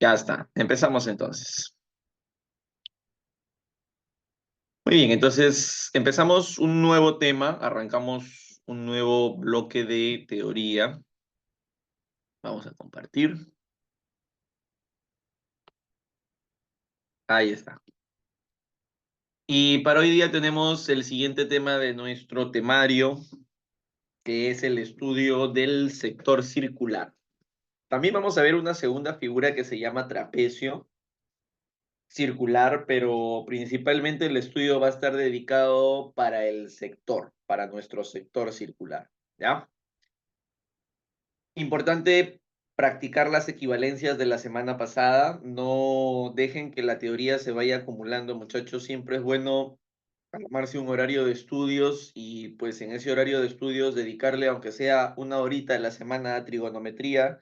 Ya está, empezamos entonces. Muy bien, entonces empezamos un nuevo tema, arrancamos un nuevo bloque de teoría. Vamos a compartir. Ahí está. Y para hoy día tenemos el siguiente tema de nuestro temario, que es el estudio del sector circular. También vamos a ver una segunda figura que se llama trapecio circular, pero principalmente el estudio va a estar dedicado para el sector, para nuestro sector circular, ¿ya? Importante practicar las equivalencias de la semana pasada. No dejen que la teoría se vaya acumulando, muchachos. Siempre es bueno armarse un horario de estudios y pues en ese horario de estudios dedicarle, aunque sea una horita a la semana, a trigonometría,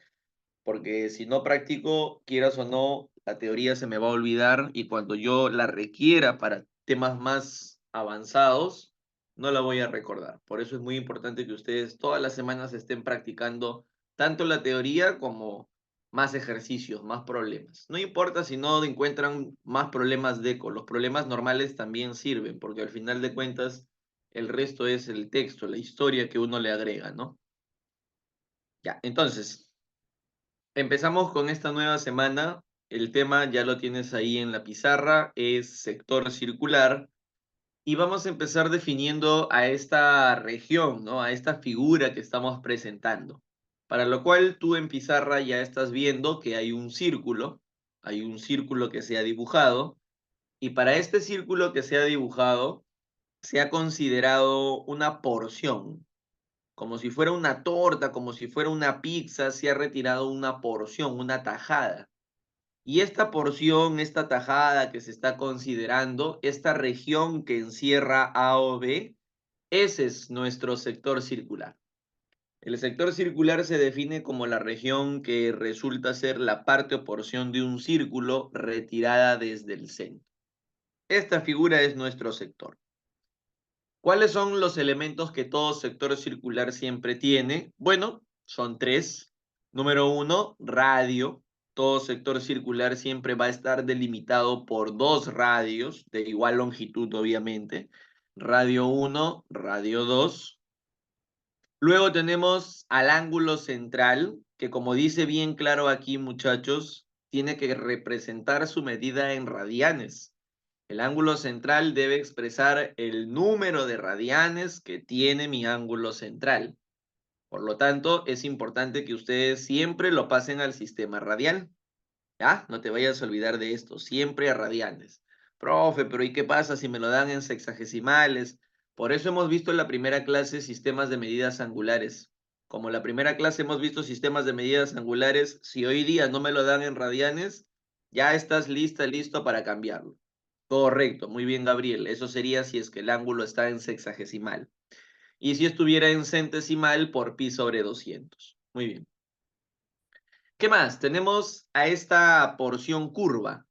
porque si no practico, quieras o no, la teoría se me va a olvidar y cuando yo la requiera para temas más avanzados, no la voy a recordar. Por eso es muy importante que ustedes todas las semanas estén practicando tanto la teoría como más ejercicios, más problemas. No importa si no encuentran más problemas de eco, los problemas normales también sirven, porque al final de cuentas el resto es el texto, la historia que uno le agrega, ¿no? Ya, entonces, empezamos con esta nueva semana. El tema ya lo tienes ahí en la pizarra, es sector circular. Y vamos a empezar definiendo a esta región, ¿no? A esta figura que estamos presentando. Para lo cual tú en pizarra ya estás viendo que hay un círculo que se ha dibujado. Y para este círculo que se ha dibujado, se ha considerado una porción, como si fuera una torta, como si fuera una pizza, se ha retirado una porción, una tajada. Y esta porción, esta tajada que se está considerando, esta región que encierra A o B, ese es nuestro sector circular. El sector circular se define como la región que resulta ser la parte o porción de un círculo retirada desde el centro. Esta figura es nuestro sector. ¿Cuáles son los elementos que todo sector circular siempre tiene? Bueno, son tres. Número uno, radio. Todo sector circular siempre va a estar delimitado por dos radios, de igual longitud, obviamente. Radio 1, radio 2. Luego tenemos al ángulo central, que como dice bien claro aquí, muchachos, tiene que representar su medida en radianes. El ángulo central debe expresar el número de radianes que tiene mi ángulo central. Por lo tanto, es importante que ustedes siempre lo pasen al sistema radial. ¿Ya? No te vayas a olvidar de esto, siempre a radianes. Profe, pero ¿y qué pasa si me lo dan en sexagesimales? Por eso hemos visto en la primera clase sistemas de medidas angulares. Como en la primera clase hemos visto sistemas de medidas angulares, si hoy día no me lo dan en radianes, ya estás lista, listo para cambiarlo. Correcto, muy bien, Gabriel. Eso sería si es que el ángulo está en sexagesimal. Y si estuviera en centesimal, por pi sobre 200. Muy bien. ¿Qué más? Tenemos a esta porción curva.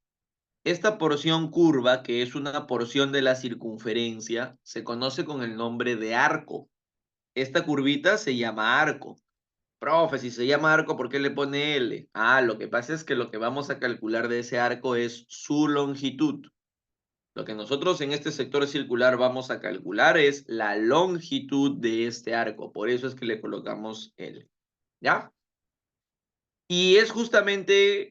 Esta porción curva, que es una porción de la circunferencia, se conoce con el nombre de arco. Esta curvita se llama arco. Profe, si se llama arco, ¿por qué le pone L? Ah, lo que pasa es que lo que vamos a calcular de ese arco es su longitud. Lo que nosotros en este sector circular vamos a calcular es la longitud de este arco. Por eso es que le colocamos L. ¿Ya? Y es justamente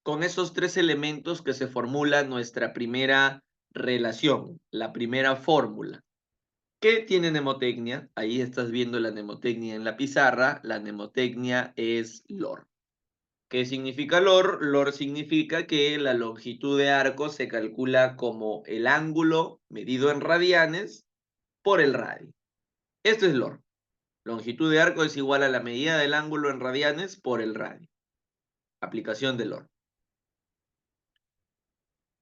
con esos tres elementos que se formula nuestra primera relación, la primera fórmula. ¿Qué tiene mnemotecnia? Ahí estás viendo la mnemotecnia en la pizarra. La mnemotecnia es LOR. ¿Qué significa LOR? LOR significa que la longitud de arco se calcula como el ángulo medido en radianes por el radio. Esto es LOR. Longitud de arco es igual a la medida del ángulo en radianes por el radio. Aplicación de LOR.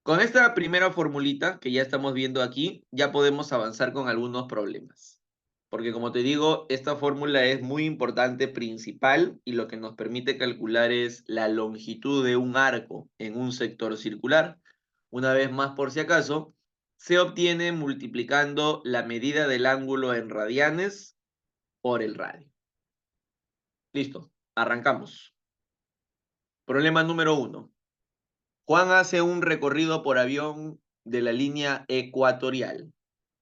Con esta primera formulita que ya estamos viendo aquí, ya podemos avanzar con algunos problemas. Porque como te digo, esta fórmula es muy importante, principal, y lo que nos permite calcular es la longitud de un arco en un sector circular. Una vez más, por si acaso, se obtiene multiplicando la medida del ángulo en radianes por el radio. Listo, arrancamos. Problema número 1. Juan hace un recorrido por avión de la línea ecuatorial.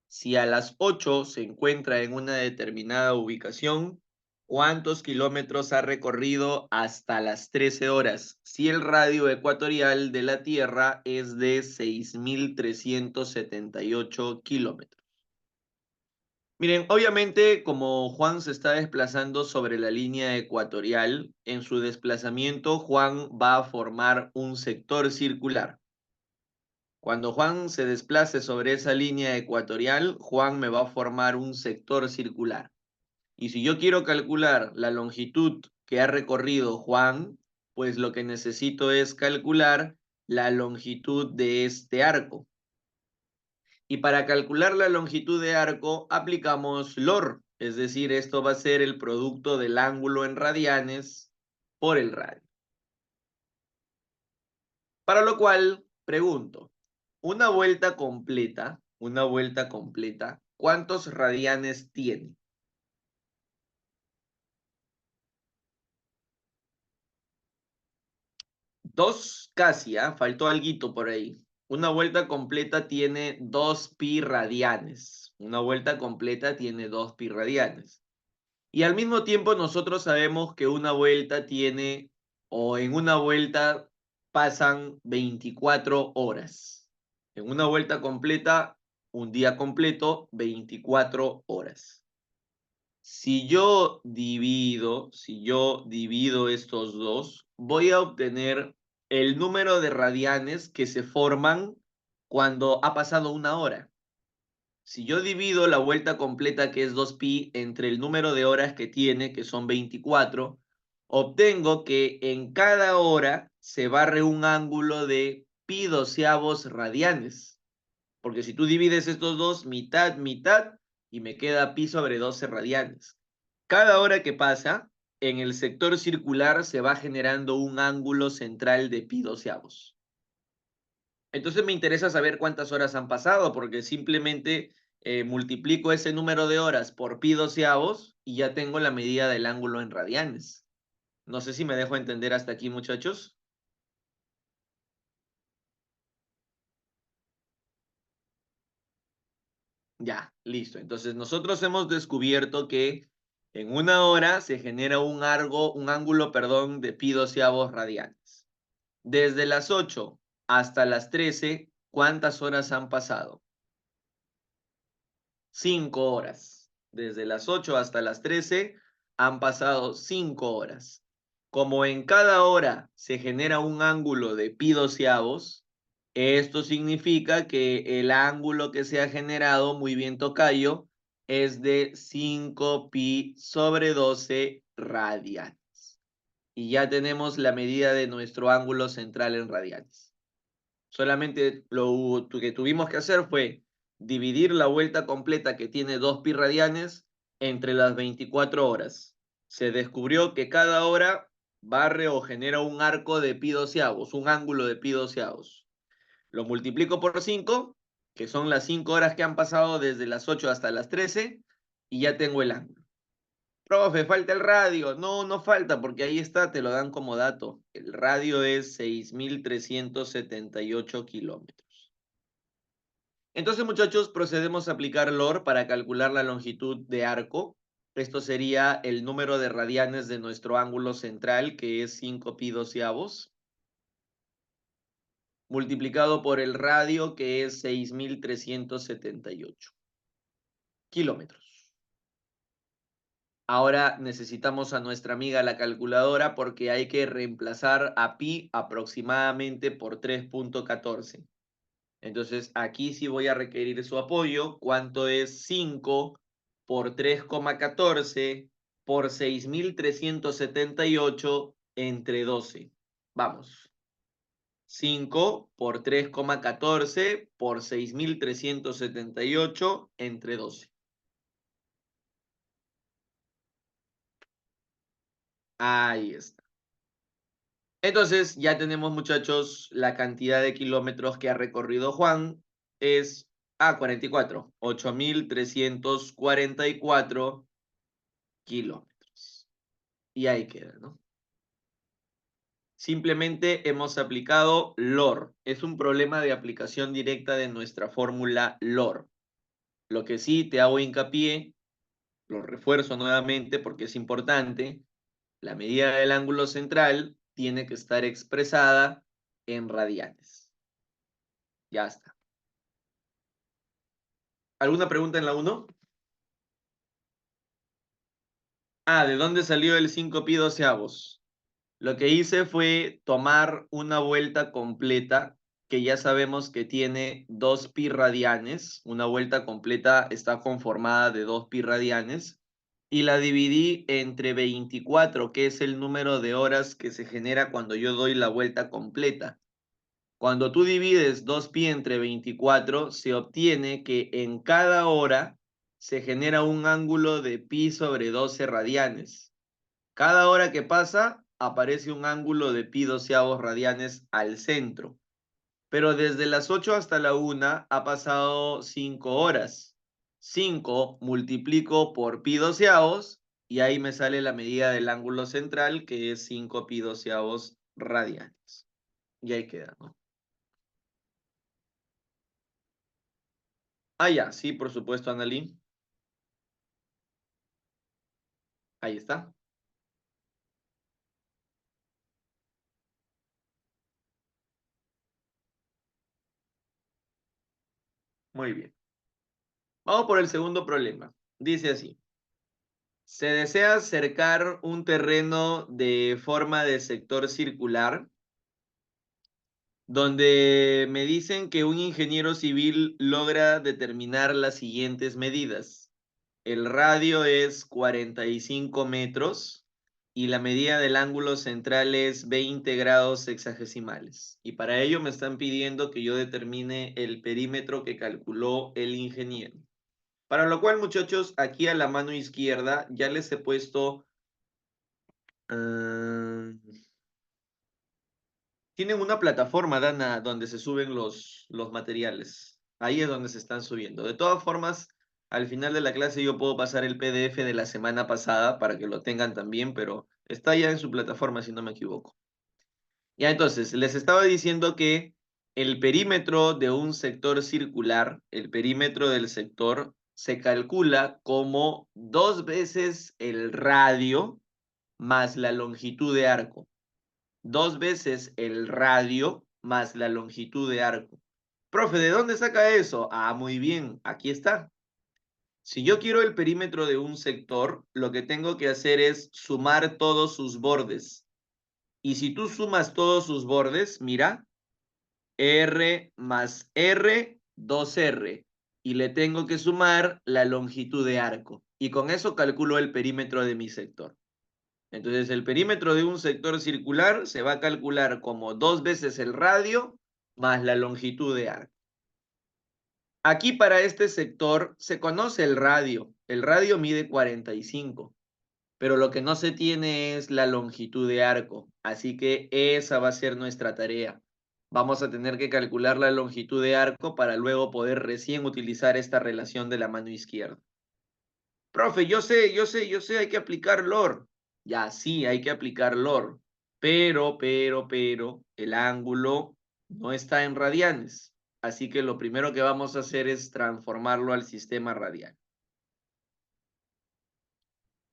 Si a las 8 se encuentra en una determinada ubicación, ¿cuántos kilómetros ha recorrido hasta las 13 horas? Si el radio ecuatorial de la Tierra es de 6.378 kilómetros. Miren, obviamente, como Juan se está desplazando sobre la línea ecuatorial, en su desplazamiento Juan va a formar un sector circular. Cuando Juan se desplace sobre esa línea ecuatorial, Juan me va a formar un sector circular. Y si yo quiero calcular la longitud que ha recorrido Juan, pues lo que necesito es calcular la longitud de este arco. Y para calcular la longitud de arco aplicamos LOR, es decir, esto va a ser el producto del ángulo en radianes por el radio. Para lo cual, pregunto, una vuelta completa, ¿cuántos radianes tiene? Dos casi, faltó alguito por ahí. Una vuelta completa tiene 2 pi radianes. Una vuelta completa tiene 2 pi radianes. Y al mismo tiempo nosotros sabemos que una vuelta tiene, o en una vuelta pasan 24 horas. En una vuelta completa, un día completo, 24 horas. Si yo divido estos dos, voy a obtener el número de radianes que se forman cuando ha pasado una hora. Si yo divido la vuelta completa, que es 2pi, entre el número de horas que tiene, que son 24, obtengo que en cada hora se barre un ángulo de pi doceavos radianes. Porque si tú divides estos dos, mitad, mitad, y me queda pi sobre 12 radianes. Cada hora que pasa, en el sector circular se va generando un ángulo central de pi doceavos. Entonces me interesa saber cuántas horas han pasado, porque simplemente multiplico ese número de horas por pi doceavos y ya tengo la medida del ángulo en radianes. No sé si me dejo entender hasta aquí, muchachos. Ya, listo. Entonces nosotros hemos descubierto que en una hora se genera un ángulo, perdón, de pi doceavos radianes. Desde las 8 hasta las 13, ¿cuántas horas han pasado? 5 horas. Desde las 8 hasta las 13 han pasado 5 horas. Como en cada hora se genera un ángulo de pi doceavos, esto significa que el ángulo que se ha generado, muy bien tocayo, es de 5 pi sobre 12 radianes. Y ya tenemos la medida de nuestro ángulo central en radianes. Solamente lo que tuvimos que hacer fue dividir la vuelta completa, que tiene 2 pi radianes, entre las 24 horas. Se descubrió que cada hora barre o genera un arco de pi doceavos, un ángulo de pi doceavos. Lo multiplico por 5, que son las 5 horas que han pasado desde las 8 hasta las 13, y ya tengo el ángulo. Profe, falta el radio. No, no falta, porque ahí está, te lo dan como dato. El radio es 6.378 kilómetros. Entonces, muchachos, procedemos a aplicar LOR para calcular la longitud de arco. Esto sería el número de radianes de nuestro ángulo central, que es 5 pi doceavos, multiplicado por el radio, que es 6.378 kilómetros. Ahora necesitamos a nuestra amiga la calculadora, porque hay que reemplazar a pi aproximadamente por 3.14. Entonces aquí sí voy a requerir su apoyo. ¿Cuánto es 5 por 3,14 por 6.378 entre 12? Vamos. 5 por 3,14 por 6.378 entre 12. Ahí está. Entonces ya tenemos, muchachos, la cantidad de kilómetros que ha recorrido Juan. Es 44, 8.344 kilómetros. Y ahí queda, ¿no? Simplemente hemos aplicado LOR. Es un problema de aplicación directa de nuestra fórmula LOR. Lo que sí te hago hincapié, lo refuerzo nuevamente porque es importante, la medida del ángulo central tiene que estar expresada en radianes. Ya está. ¿Alguna pregunta en la 1? ¿De dónde salió el 5π12? Lo que hice fue tomar una vuelta completa, que ya sabemos que tiene 2π radianes. Una vuelta completa está conformada de 2π radianes. Y la dividí entre 24, que es el número de horas que se genera cuando yo doy la vuelta completa. Cuando tú divides 2π entre 24, se obtiene que en cada hora se genera un ángulo de π/12 radianes. Cada hora que pasa, aparece un ángulo de π12 radianes al centro. Pero desde las 8 hasta la 1 ha pasado 5 horas. 5 multiplico por π12 y ahí me sale la medida del ángulo central, que es 5π12 radianes. Y ahí queda, ¿no? Ya, sí, por supuesto, Annalyn. Ahí está. Muy bien. Vamos por el segundo problema. Dice así. Se desea cercar un terreno de forma de sector circular, donde me dicen que un ingeniero civil logra determinar las siguientes medidas. El radio es 45 metros y la medida del ángulo central es 20 grados sexagesimales. Y para ello me están pidiendo que yo determine el perímetro que calculó el ingeniero. Para lo cual, muchachos, aquí a la mano izquierda ya les he puesto... tienen una plataforma, Dana, donde se suben los materiales. Ahí es donde se están subiendo. De todas formas, al final de la clase yo puedo pasar el PDF de la semana pasada para que lo tengan también, pero está ya en su plataforma, si no me equivoco. Ya, entonces, les estaba diciendo que el perímetro de un sector circular, el perímetro del sector, se calcula como 2 veces el radio más la longitud de arco. 2 veces el radio más la longitud de arco. Profe, ¿de dónde saca eso? Muy bien, aquí está. Si yo quiero el perímetro de un sector, lo que tengo que hacer es sumar todos sus bordes. Y si tú sumas todos sus bordes, mira, R más R, 2R. Y le tengo que sumar la longitud de arco. Y con eso calculo el perímetro de mi sector. Entonces, el perímetro de un sector circular se va a calcular como 2 veces el radio más la longitud de arco. Aquí para este sector se conoce el radio. El radio mide 45, pero lo que no se tiene es la longitud de arco. Así que esa va a ser nuestra tarea. Vamos a tener que calcular la longitud de arco para luego poder recién utilizar esta relación de la mano izquierda. Profe, yo sé, hay que aplicar LOR. Ya, sí, hay que aplicar LOR. Pero, el ángulo no está en radianes. Así que lo primero que vamos a hacer es transformarlo al sistema radial.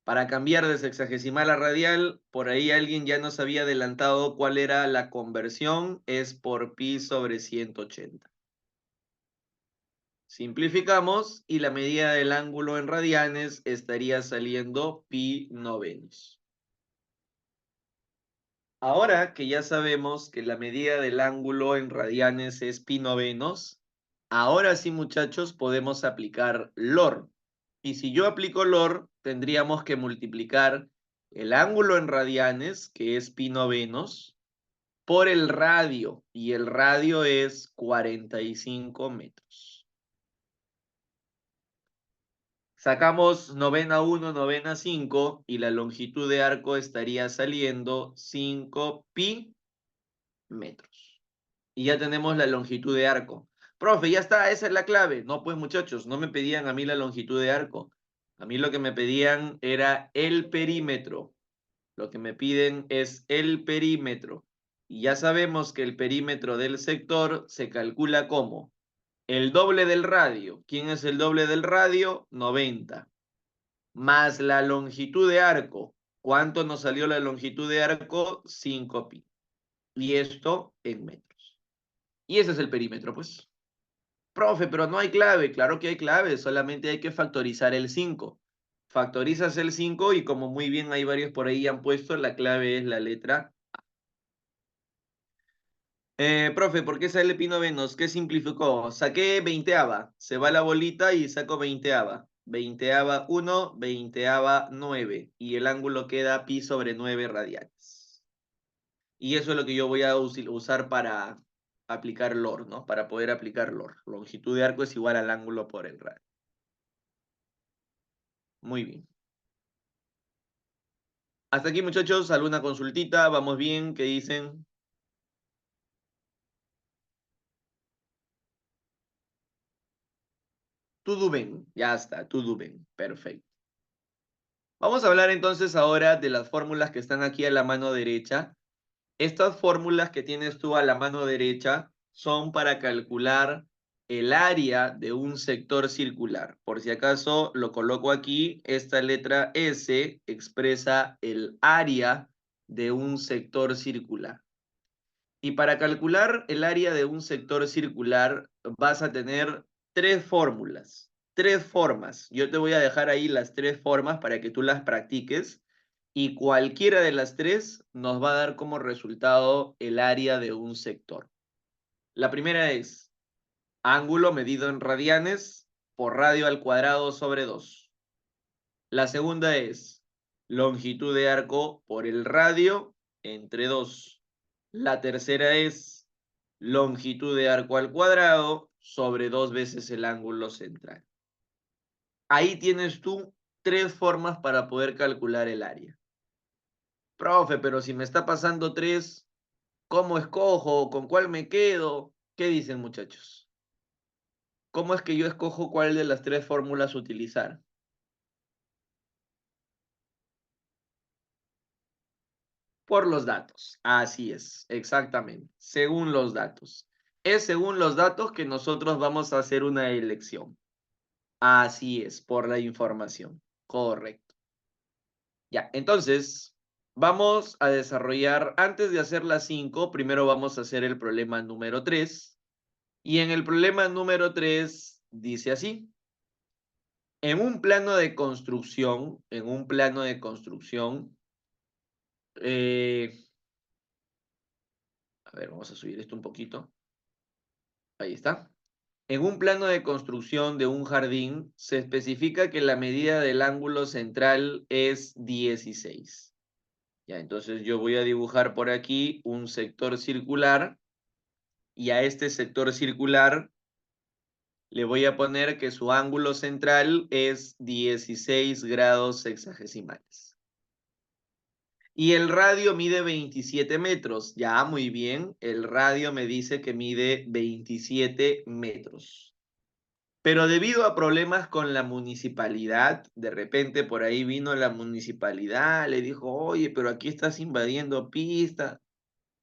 Para cambiar de sexagesimal a radial, por ahí alguien ya nos había adelantado cuál era la conversión, es por pi/180. Simplificamos y la medida del ángulo en radianes estaría saliendo pi/9. Ahora que ya sabemos que la medida del ángulo en radianes es pi/9, ahora sí, muchachos, podemos aplicar LOR. Y si yo aplico LOR, tendríamos que multiplicar el ángulo en radianes, que es pi/9, por el radio, y el radio es 45 metros. Sacamos 9/1, 9/5 y la longitud de arco estaría saliendo 5π metros. Y ya tenemos la longitud de arco. Profe, ya está, esa es la clave. No, pues muchachos, no me pedían a mí la longitud de arco. A mí lo que me pedían era el perímetro. Lo que me piden es el perímetro. Y ya sabemos que el perímetro del sector se calcula como el doble del radio. ¿Quién es el doble del radio? 90. Más la longitud de arco. ¿Cuánto nos salió la longitud de arco? 5pi. Y esto en metros. Y ese es el perímetro, pues. Profe, pero no hay clave. Claro que hay clave, solamente hay que factorizar el 5. Factorizas el 5 y como muy bien hay varios por ahí han puesto, la clave es la letra. Profe, ¿por qué sale Pino Venos? ¿Qué simplificó? Saqué veinteava. Se va la bolita y saco veinteava. Veinteava 1, veinteava 9. Y el ángulo queda pi sobre 9 radianes. Y eso es lo que yo voy a usar para aplicar LOR, ¿no? Para poder aplicar LOR. Longitud de arco es igual al ángulo por el radio. Muy bien. Hasta aquí, muchachos. ¿Alguna consultita? ¿Vamos bien? ¿Qué dicen? Todo bien. Ya está, todo bien. Perfecto. Vamos a hablar entonces ahora de las fórmulas que están aquí a la mano derecha. Estas fórmulas que tienes tú a la mano derecha son para calcular el área de un sector circular. Por si acaso lo coloco aquí, esta letra S expresa el área de un sector circular. Y para calcular el área de un sector circular vas a tener tres fórmulas, tres formas. Yo te voy a dejar ahí las tres formas para que tú las practiques y cualquiera de las tres nos va a dar como resultado el área de un sector. La primera es ángulo medido en radianes por radio al cuadrado sobre 2. La segunda es longitud de arco por el radio entre 2. La tercera es longitud de arco al cuadrado sobre 2 veces el ángulo central. Ahí tienes tú tres formas para poder calcular el área. Profe, pero si me está pasando tres, ¿cómo escojo? ¿Con cuál me quedo? ¿Qué dicen, muchachos? ¿Cómo es que yo escojo cuál de las tres fórmulas utilizar? Por los datos. Así es, exactamente. Según los datos. Es según los datos que nosotros vamos a hacer una elección. Así es, por la información. Correcto. Ya, entonces, vamos a desarrollar, antes de hacer las 5, primero vamos a hacer el problema número 3. Y en el problema número 3 dice así. En un plano de construcción, eh, a ver, vamos a subir esto un poquito. Ahí está. En un plano de construcción de un jardín, se especifica que la medida del ángulo central es 16. Ya, entonces yo voy a dibujar por aquí un sector circular y a este sector circular le voy a poner que su ángulo central es 16 grados sexagesimales. Y el radio mide 27 metros. Ya, muy bien. El radio me dice que mide 27 metros. Pero debido a problemas con la municipalidad, de repente por ahí vino la municipalidad, le dijo, oye, pero aquí estás invadiendo pista,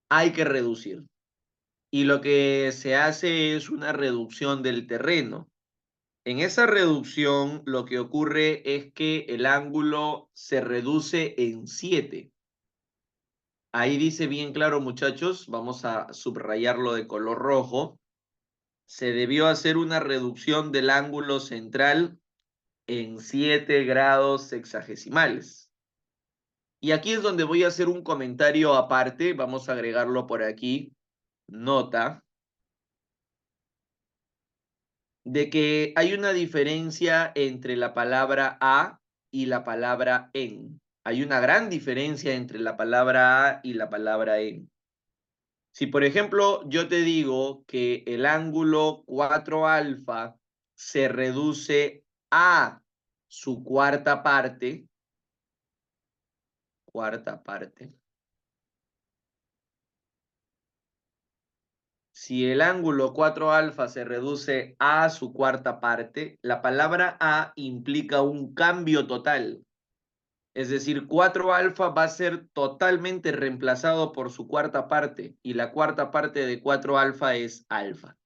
hay que reducir. Y lo que se hace es una reducción del terreno. En esa reducción lo que ocurre es que el ángulo se reduce en 7. Ahí dice bien claro, muchachos, vamos a subrayarlo de color rojo. Se debió hacer una reducción del ángulo central en 7 grados sexagesimales. Y aquí es donde voy a hacer un comentario aparte, vamos a agregarlo por aquí, nota, de que hay una diferencia entre la palabra a y la palabra en. Hay una gran diferencia entre la palabra a y la palabra en. Si, por ejemplo, yo te digo que el ángulo 4 alfa se reduce a su cuarta parte. Si el ángulo 4 alfa se reduce a su cuarta parte, la palabra a implica un cambio total. Es decir, 4 alfa va a ser totalmente reemplazado por su cuarta parte, y la cuarta parte de 4 alfa es alfa.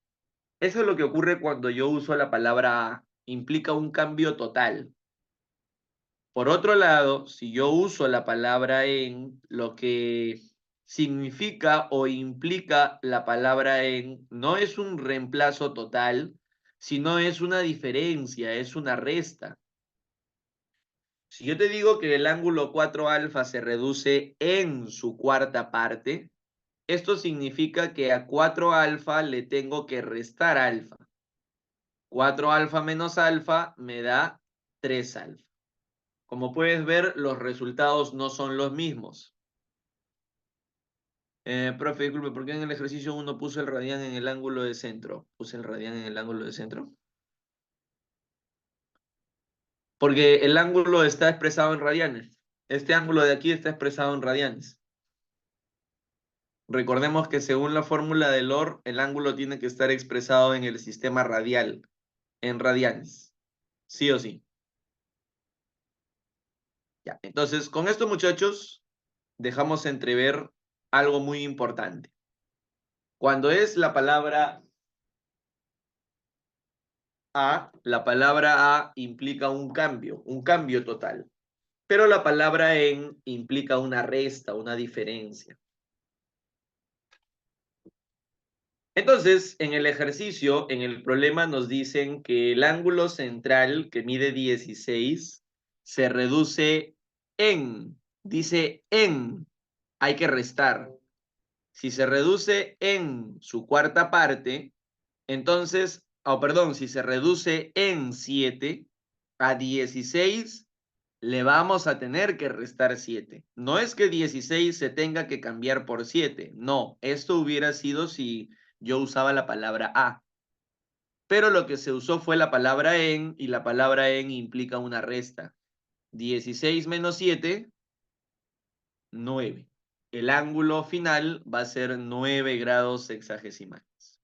Eso es lo que ocurre cuando yo uso la palabra A. Implica un cambio total. Por otro lado, si yo uso la palabra en, lo que significa o implica la palabra en no es un reemplazo total, sino es una diferencia, es una resta. Si yo te digo que el ángulo 4 alfa se reduce en su cuarta parte, esto significa que a 4 alfa le tengo que restar alfa. 4 alfa menos alfa me da 3 alfa. Como puedes ver, los resultados no son los mismos. Profe, disculpe, ¿por qué en el ejercicio 1 puso el radián en el ángulo de centro? ¿Puse el radián en el ángulo de centro? Porque el ángulo está expresado en radianes. Este ángulo de aquí está expresado en radianes. Recordemos que según la fórmula de Lor, el ángulo tiene que estar expresado en el sistema radial, en radianes. Sí o sí. Ya, entonces, con esto, muchachos, dejamos entrever algo muy importante. Cuando es la palabra A, la palabra A implica un cambio total. Pero la palabra en implica una resta, una diferencia. Entonces, en el ejercicio, en el problema nos dicen que el ángulo central, que mide 16, se reduce dice en, hay que restar. Si se reduce en su cuarta parte, entonces, perdón, si se reduce en 7 a 16, le vamos a tener que restar 7. No es que 16 se tenga que cambiar por 7. No, esto hubiera sido si yo usaba la palabra a. Pero lo que se usó fue la palabra en, y la palabra en implica una resta. 16 menos 7, 9. El ángulo final va a ser 9 grados sexagesimales.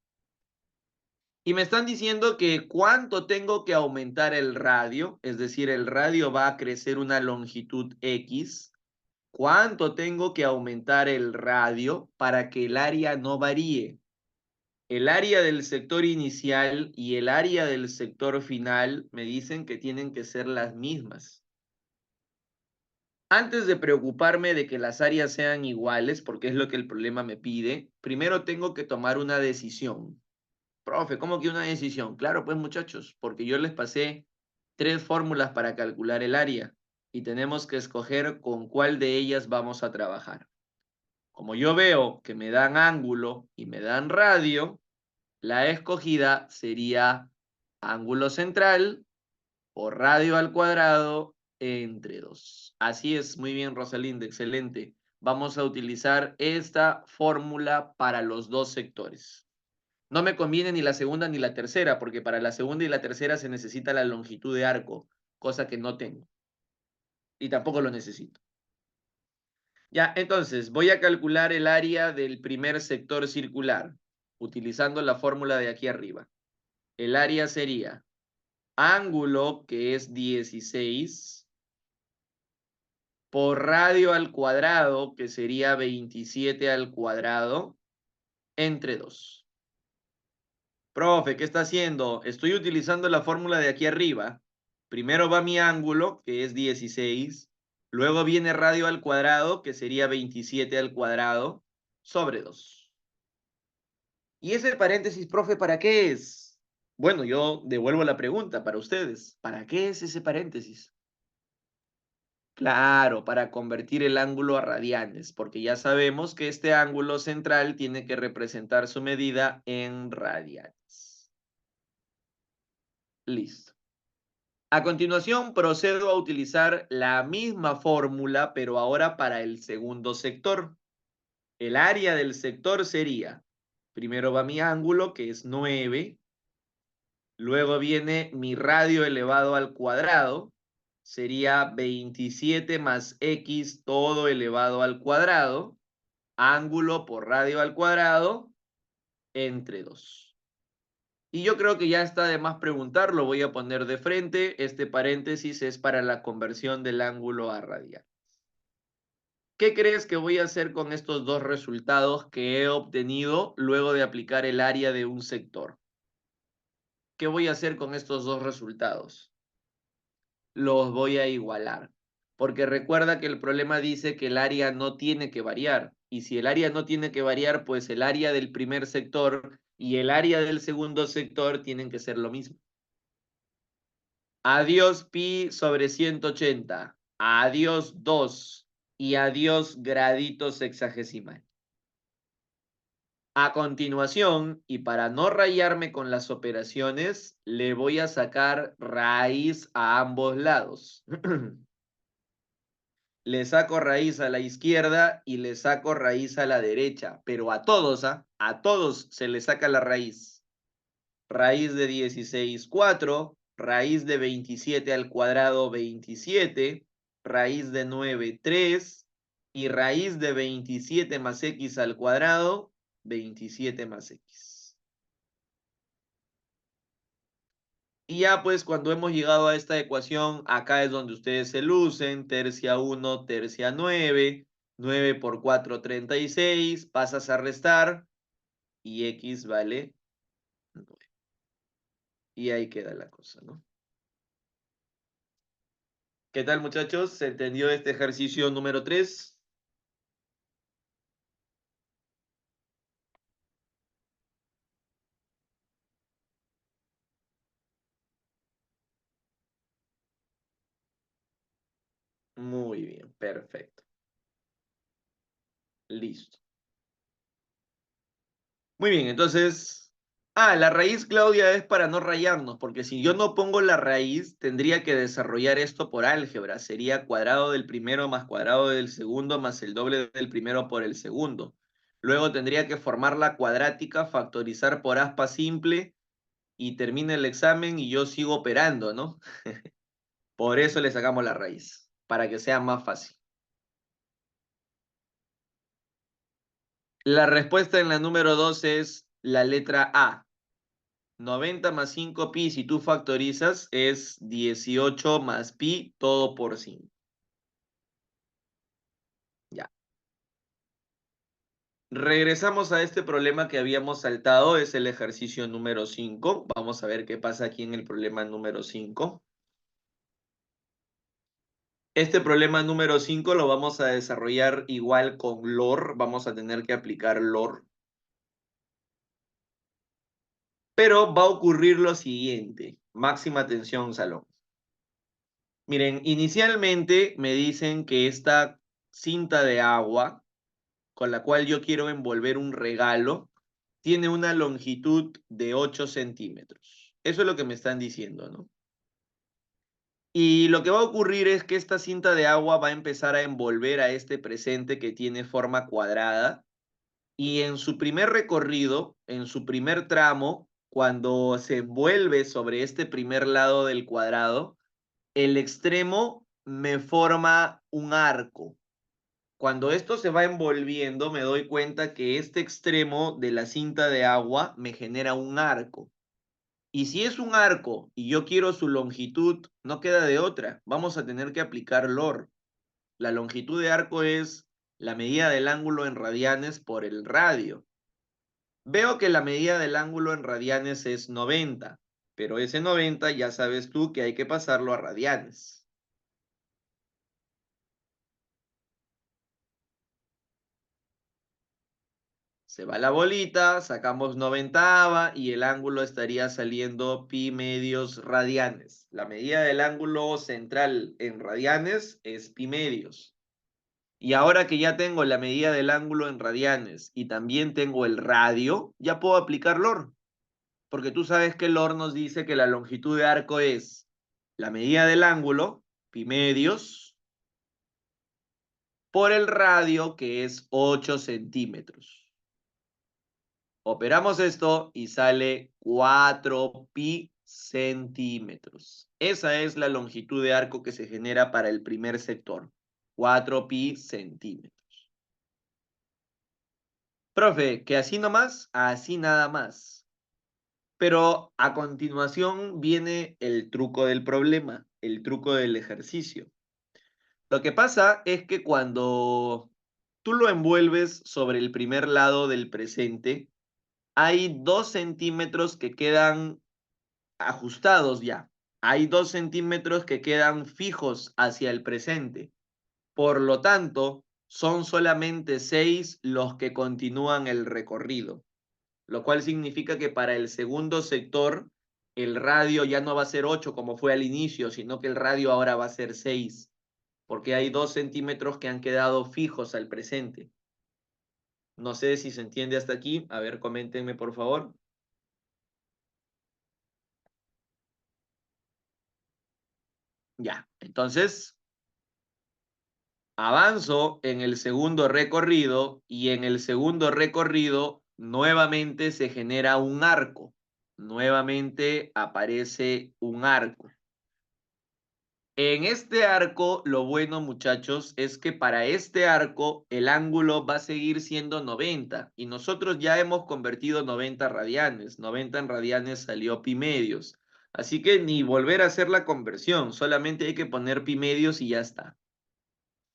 Y me están diciendo que cuánto tengo que aumentar el radio, es decir, el radio va a crecer una longitud X. ¿Cuánto tengo que aumentar el radio para que el área no varíe? El área del sector inicial y el área del sector final me dicen que tienen que ser las mismas. Antes de preocuparme de que las áreas sean iguales, porque es lo que el problema me pide, primero tengo que tomar una decisión. Profe, ¿cómo que una decisión? Claro, pues muchachos, porque yo les pasé 3 fórmulas para calcular el área y tenemos que escoger con cuál de ellas vamos a trabajar. Como yo veo que me dan ángulo y me dan radio, la escogida sería ángulo central o radio al cuadrado entre 2. Así es, muy bien, Rosalinda, excelente. Vamos a utilizar esta fórmula para los dos sectores. No me conviene ni la segunda ni la tercera, porque para la segunda y la tercera se necesita la longitud de arco, cosa que no tengo. Y tampoco lo necesito. Ya, entonces, voy a calcular el área del primer sector circular, utilizando la fórmula de aquí arriba. El área sería ángulo, que es 16, por radio al cuadrado, que sería 27 al cuadrado, entre 2. Profe, ¿qué está haciendo? Estoy utilizando la fórmula de aquí arriba. Primero va mi ángulo, que es 16. Luego viene radio al cuadrado, que sería 27 al cuadrado, sobre 2. ¿Y ese paréntesis, profe, para qué es? Bueno, yo devuelvo la pregunta para ustedes. ¿Para qué es ese paréntesis? Claro, para convertir el ángulo a radianes, porque ya sabemos que este ángulo central tiene que representar su medida en radianes. Listo. A continuación, procedo a utilizar la misma fórmula, pero ahora para el segundo sector. El área del sector sería, primero va mi ángulo, que es 9, luego viene mi radio elevado al cuadrado, sería 27 más x todo elevado al cuadrado, ángulo por radio al cuadrado, entre 2. Y yo creo que ya está de más preguntar, lo voy a poner de frente. Este paréntesis es para la conversión del ángulo a radial. ¿Qué crees que voy a hacer con estos dos resultados que he obtenido luego de aplicar el área de un sector? ¿Qué voy a hacer con estos dos resultados? Los voy a igualar. Porque recuerda que el problema dice que el área no tiene que variar. Y si el área no tiene que variar, pues el área del primer sector y el área del segundo sector tienen que ser lo mismo. Adiós pi sobre 180. Adiós 2. Y adiós gradito sexagesimal. A continuación, y para no rayarme con las operaciones, le voy a sacar raíz a ambos lados. Le saco raíz a la izquierda y le saco raíz a la derecha, pero a todos, a todos se le saca la raíz. Raíz de 16, 4, raíz de 27 al cuadrado, 27, raíz de 9, 3, y raíz de 27 más x al cuadrado, 27 más x. Y ya pues cuando hemos llegado a esta ecuación, acá es donde ustedes se lucen, tercia 1, tercia 9, 9 por 4, 36, pasas a restar y x vale 9. Y ahí queda la cosa, ¿no? ¿Qué tal, muchachos? ¿Se entendió este ejercicio número 3? Muy bien, perfecto. Listo. Muy bien, entonces... Ah, la raíz, Claudia, es para no rayarnos, porque si yo no pongo la raíz, tendría que desarrollar esto por álgebra. Sería cuadrado del primero más cuadrado del segundo más el doble del primero por el segundo. Luego tendría que formar la cuadrática, factorizar por aspa simple y termina el examen y yo sigo operando, ¿no? Por eso le sacamos la raíz, para que sea más fácil. La respuesta en la número 2 es la letra A. 90 más 5 pi, si tú factorizas, es 18 más pi, todo por 5. Ya. Regresamos a este problema que habíamos saltado, es el ejercicio número 5. Vamos a ver qué pasa aquí en el problema número 5. Este problema número 5 lo vamos a desarrollar igual con LOR. Vamos a tener que aplicar LOR. Pero va a ocurrir lo siguiente. Máxima atención, salón. Miren, inicialmente me dicen que esta cinta de agua con la cual yo quiero envolver un regalo tiene una longitud de 8 centímetros. Eso es lo que me están diciendo, ¿no? Y lo que va a ocurrir es que esta cinta de agua va a empezar a envolver a este presente que tiene forma cuadrada y en su primer recorrido, en su primer tramo, cuando se envuelve sobre este primer lado del cuadrado, el extremo me forma un arco. Cuando esto se va envolviendo, me doy cuenta que este extremo de la cinta de agua me genera un arco. Y si es un arco y yo quiero su longitud, no queda de otra. Vamos a tener que aplicar LOR. La longitud de arco es la medida del ángulo en radianes por el radio. Veo que la medida del ángulo en radianes es 90, pero ese 90 ya sabes tú que hay que pasarlo a radianes. Se va la bolita, sacamos 90ava y el ángulo estaría saliendo pi medios radianes. La medida del ángulo central en radianes es pi medios. Y ahora que ya tengo la medida del ángulo en radianes y también tengo el radio, ya puedo aplicar LOR. Porque tú sabes que LOR nos dice que la longitud de arco es la medida del ángulo, pi medios, por el radio, que es 8 centímetros. Operamos esto y sale 4 pi centímetros. Esa es la longitud de arco que se genera para el primer sector. 4 pi centímetros. Profe, ¿que así nomás? Así nada más. Pero a continuación viene el truco del problema, el truco del ejercicio. Lo que pasa es que cuando tú lo envuelves sobre el primer lado del presente, hay 2 centímetros que quedan ajustados ya. Hay 2 centímetros que quedan fijos hacia el presente. Por lo tanto, son solamente 6 los que continúan el recorrido, lo cual significa que para el segundo sector, el radio ya no va a ser 8 como fue al inicio, sino que el radio ahora va a ser 6, porque hay 2 centímetros que han quedado fijos al presente. No sé si se entiende hasta aquí. A ver, coméntenme por favor. Ya, entonces avanzo en el segundo recorrido y en el segundo recorrido nuevamente se genera un arco. Nuevamente aparece un arco. En este arco, lo bueno, muchachos, es que para este arco el ángulo va a seguir siendo 90 y nosotros ya hemos convertido 90 radianes. 90 en radianes salió pi medios. Así que ni volver a hacer la conversión, solamente hay que poner pi medios y ya está.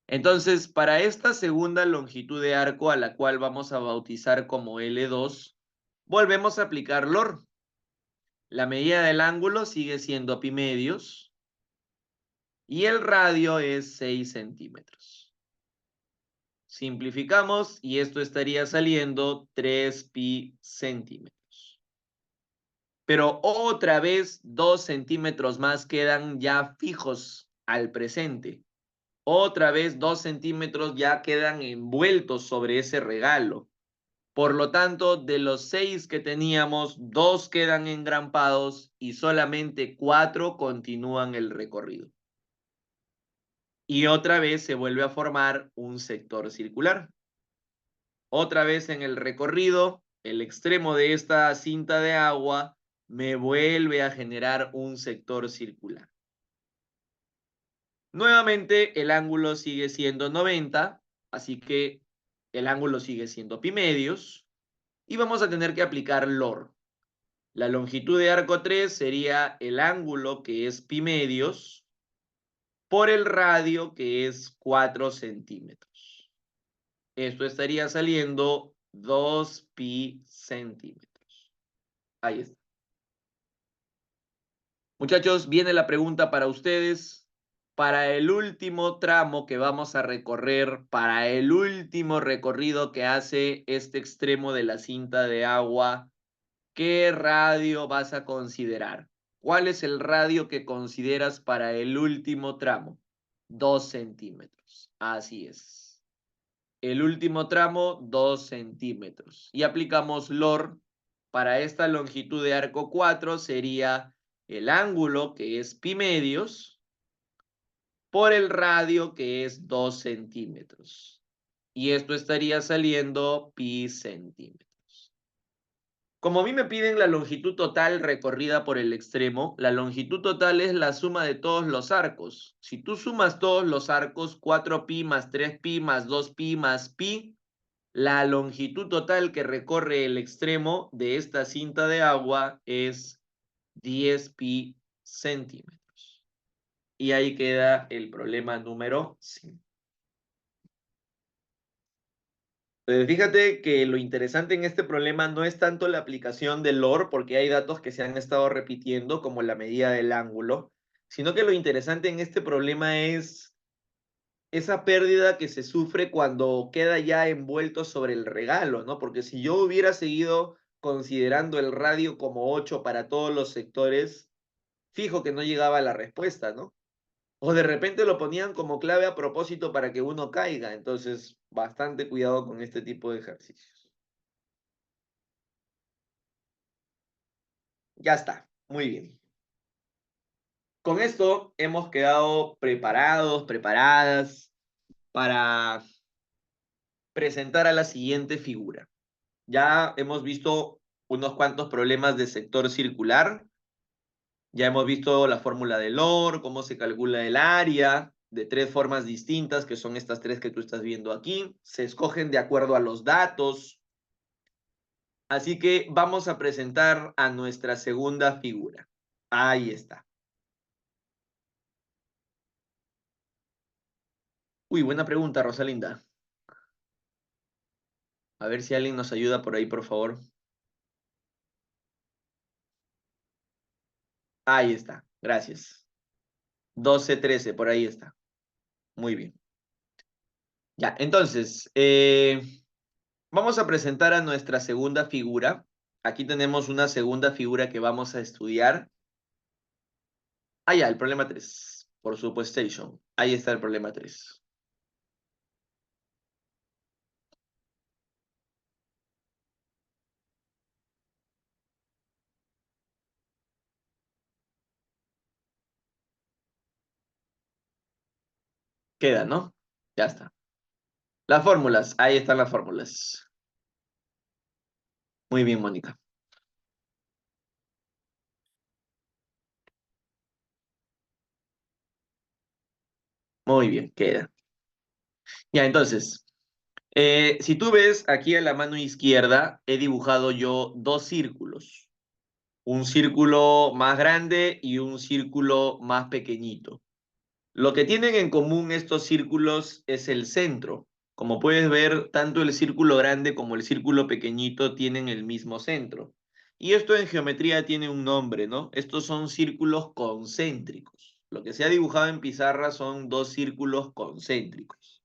Entonces, para esta segunda longitud de arco, a la cual vamos a bautizar como L2, volvemos a aplicar LOR. La medida del ángulo sigue siendo pi medios y el radio es 6 centímetros. Simplificamos y esto estaría saliendo 3 pi centímetros. Pero otra vez 2 centímetros más quedan ya fijos al presente. Otra vez 2 centímetros ya quedan envueltos sobre ese regalo. Por lo tanto, de los 6 que teníamos, 2 quedan engrampados y solamente 4 continúan el recorrido. Y otra vez se vuelve a formar un sector circular. Otra vez en el recorrido, el extremo de esta cinta de agua me vuelve a generar un sector circular. Nuevamente el ángulo sigue siendo 90, así que el ángulo sigue siendo pi medios y vamos a tener que aplicar LOR. La longitud de arco 3 sería el ángulo, que es pi medios, por el radio, que es 4 centímetros. Esto estaría saliendo 2 pi centímetros. Ahí está. Muchachos, viene la pregunta para ustedes. Para el último tramo que vamos a recorrer, para el último recorrido que hace este extremo de la cinta de agua, ¿qué radio vas a considerar? ¿Cuál es el radio que consideras para el último tramo? 2 centímetros. Así es. El último tramo, 2 centímetros. Y aplicamos LOR. Para esta longitud de arco 4 sería el ángulo, que es pi medios, por el radio, que es 2 centímetros. Y esto estaría saliendo pi centímetros. Como a mí me piden la longitud total recorrida por el extremo, la longitud total es la suma de todos los arcos. Si tú sumas todos los arcos, 4pi más 3pi más 2pi más pi, la longitud total que recorre el extremo de esta cinta de agua es 10 pi centímetros. Y ahí queda el problema número 5. Fíjate que lo interesante en este problema no es tanto la aplicación del LOR, porque hay datos que se han estado repitiendo, como la medida del ángulo, sino que lo interesante en este problema es esa pérdida que se sufre cuando queda ya envuelto sobre el regalo, ¿no? Porque si yo hubiera seguido considerando el radio como 8 para todos los sectores, fijo que no llegaba a la respuesta, ¿no? O de repente lo ponían como clave a propósito para que uno caiga. Entonces, bastante cuidado con este tipo de ejercicios. Ya está, muy bien. Con esto hemos quedado preparados, preparadas para presentar a la siguiente figura. Ya hemos visto unos cuantos problemas de sector circular. Ya hemos visto la fórmula del LOR, cómo se calcula el área, de 3 formas distintas, que son estas 3 que tú estás viendo aquí. Se escogen de acuerdo a los datos. Así que vamos a presentar a nuestra segunda figura. Ahí está. Uy, buena pregunta, Rosalinda. A ver si alguien nos ayuda por ahí, por favor. Ahí está, gracias. 12-13, por ahí está. Muy bien. Ya, entonces, vamos a presentar a nuestra segunda figura. Aquí tenemos una segunda figura que vamos a estudiar. Ah, ya, el problema 3, por supuesto. Ahí está el problema 3. Queda, ¿no? Ya está. Las fórmulas, ahí están las fórmulas. Muy bien, Mónica. Muy bien, queda. Ya, entonces, si tú ves aquí a la mano izquierda, he dibujado yo dos círculos. Un círculo más grande y un círculo más pequeñito. Lo que tienen en común estos círculos es el centro. Como puedes ver, tanto el círculo grande como el círculo pequeñito tienen el mismo centro. Y esto en geometría tiene un nombre, ¿no? Estos son círculos concéntricos. Lo que se ha dibujado en pizarra son dos círculos concéntricos.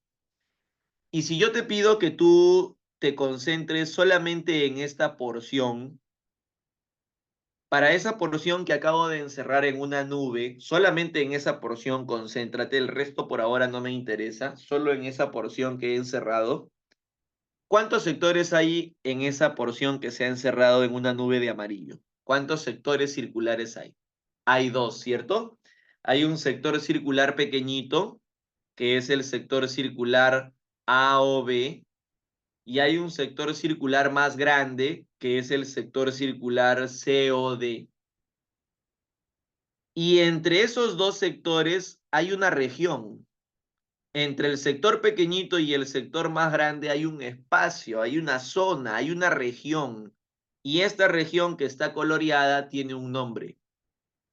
Y si yo te pido que tú te concentres solamente en esta porción, para esa porción que acabo de encerrar en una nube, solamente en esa porción concéntrate, el resto por ahora no me interesa, solo en esa porción que he encerrado. ¿Cuántos sectores hay en esa porción que se ha encerrado en una nube de amarillo? ¿Cuántos sectores circulares hay? Hay dos, ¿cierto? Hay un sector circular pequeñito, que es el sector circular A o B, y hay un sector circular más grande, que es el sector circular C o D. Y entre esos dos sectores hay una región. Entre el sector pequeñito y el sector más grande hay un espacio, hay una zona, hay una región. Y esta región que está coloreada tiene un nombre.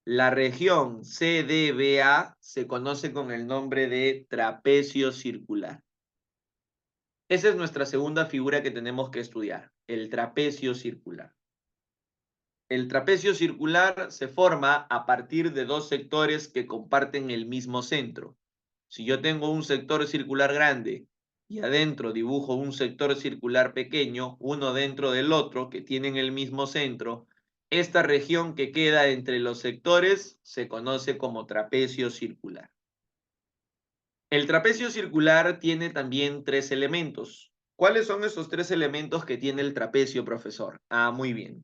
La región CDBA se conoce con el nombre de trapecio circular. Esa es nuestra segunda figura que tenemos que estudiar, el trapecio circular. El trapecio circular se forma a partir de dos sectores que comparten el mismo centro. Si yo tengo un sector circular grande y adentro dibujo un sector circular pequeño, uno dentro del otro, que tienen el mismo centro, esta región que queda entre los sectores se conoce como trapecio circular. El trapecio circular tiene también tres elementos. ¿Cuáles son esos tres elementos que tiene el trapecio, profesor? Ah, muy bien.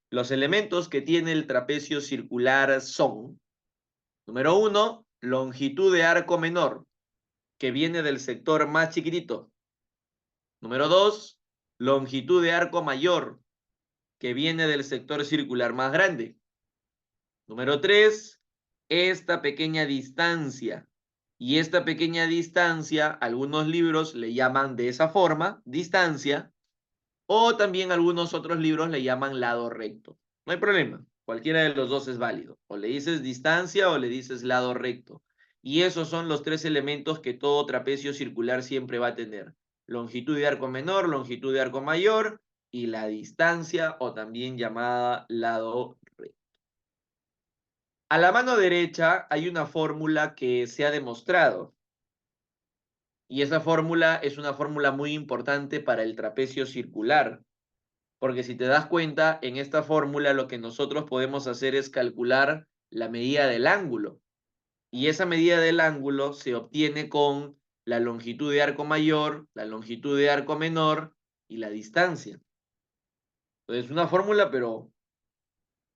Los elementos que tiene el trapecio circular son, número uno, longitud de arco menor, que viene del sector más chiquitito. Número dos, longitud de arco mayor, que viene del sector circular más grande. Número tres, esta pequeña distancia. Y esta pequeña distancia, algunos libros le llaman de esa forma, distancia, o también algunos otros libros le llaman lado recto. No hay problema, cualquiera de los dos es válido. O le dices distancia o le dices lado recto. Y esos son los tres elementos que todo trapecio circular siempre va a tener. Longitud de arco menor, longitud de arco mayor y la distancia o también llamada lado recto. A la mano derecha hay una fórmula que se ha demostrado. Y esa fórmula es una fórmula muy importante para el trapecio circular. Porque si te das cuenta, en esta fórmula lo que nosotros podemos hacer es calcular la medida del ángulo. Y esa medida del ángulo se obtiene con la longitud de arco mayor, la longitud de arco menor y la distancia. Entonces, una fórmula, pero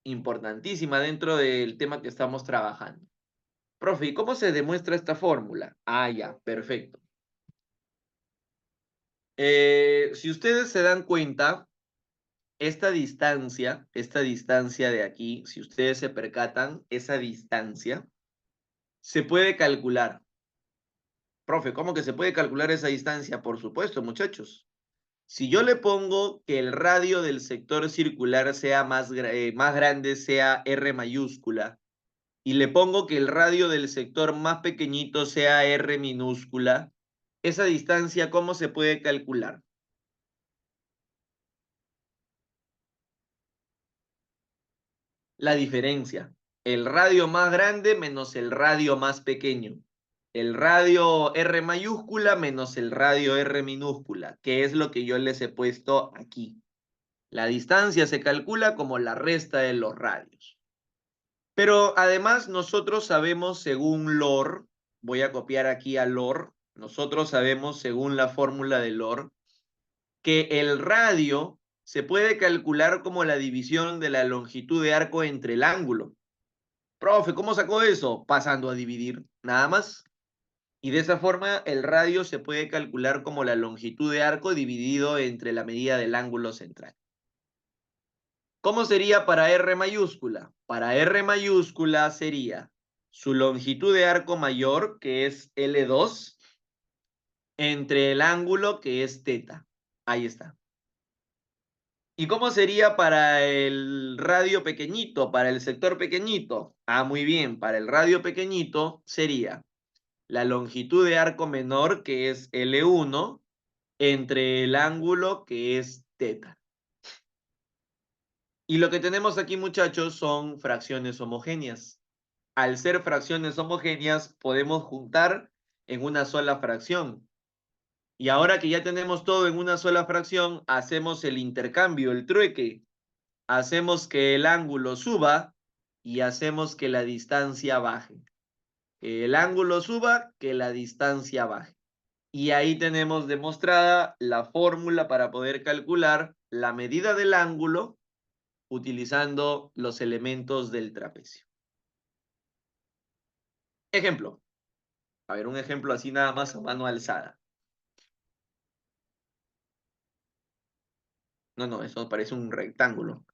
importantísima dentro del tema que estamos trabajando. Profe, ¿y cómo se demuestra esta fórmula? Ah, ya, perfecto. Si ustedes se dan cuenta, esta distancia de aquí, si ustedes se percatan, esa distancia se puede calcular. Profe, ¿cómo que se puede calcular esa distancia? Por supuesto, muchachos. Si yo le pongo que el radio del sector circular sea más grande, sea R mayúscula, y le pongo que el radio del sector más pequeñito sea R minúscula, esa distancia, ¿cómo se puede calcular? La diferencia. El radio más grande menos el radio más pequeño. El radio R mayúscula menos el radio R minúscula, que es lo que yo les he puesto aquí. La distancia se calcula como la resta de los radios. Pero además nosotros sabemos según LOR, voy a copiar aquí a LOR, nosotros sabemos según la fórmula de LOR, que el radio se puede calcular como la división de la longitud de arco entre el ángulo. Profe, ¿cómo sacó eso? Pasando a dividir, nada más. Y de esa forma el radio se puede calcular como la longitud de arco dividido entre la medida del ángulo central. ¿Cómo sería para R mayúscula? Para R mayúscula sería su longitud de arco mayor, que es L2, entre el ángulo, que es θ. Ahí está. ¿Y cómo sería para el radio pequeñito, para el sector pequeñito? Ah, muy bien, para el radio pequeñito sería la longitud de arco menor, que es L1, entre el ángulo, que es θ. Y lo que tenemos aquí, muchachos, son fracciones homogéneas. Al ser fracciones homogéneas, podemos juntar en una sola fracción. Y ahora que ya tenemos todo en una sola fracción, hacemos el intercambio, el trueque. Hacemos que el ángulo suba y hacemos que la distancia baje. Que el ángulo suba, que la distancia baje. Y ahí tenemos demostrada la fórmula para poder calcular la medida del ángulo utilizando los elementos del trapecio. Ejemplo. A ver, un ejemplo así nada más a mano alzada. No, no, eso parece un rectángulo.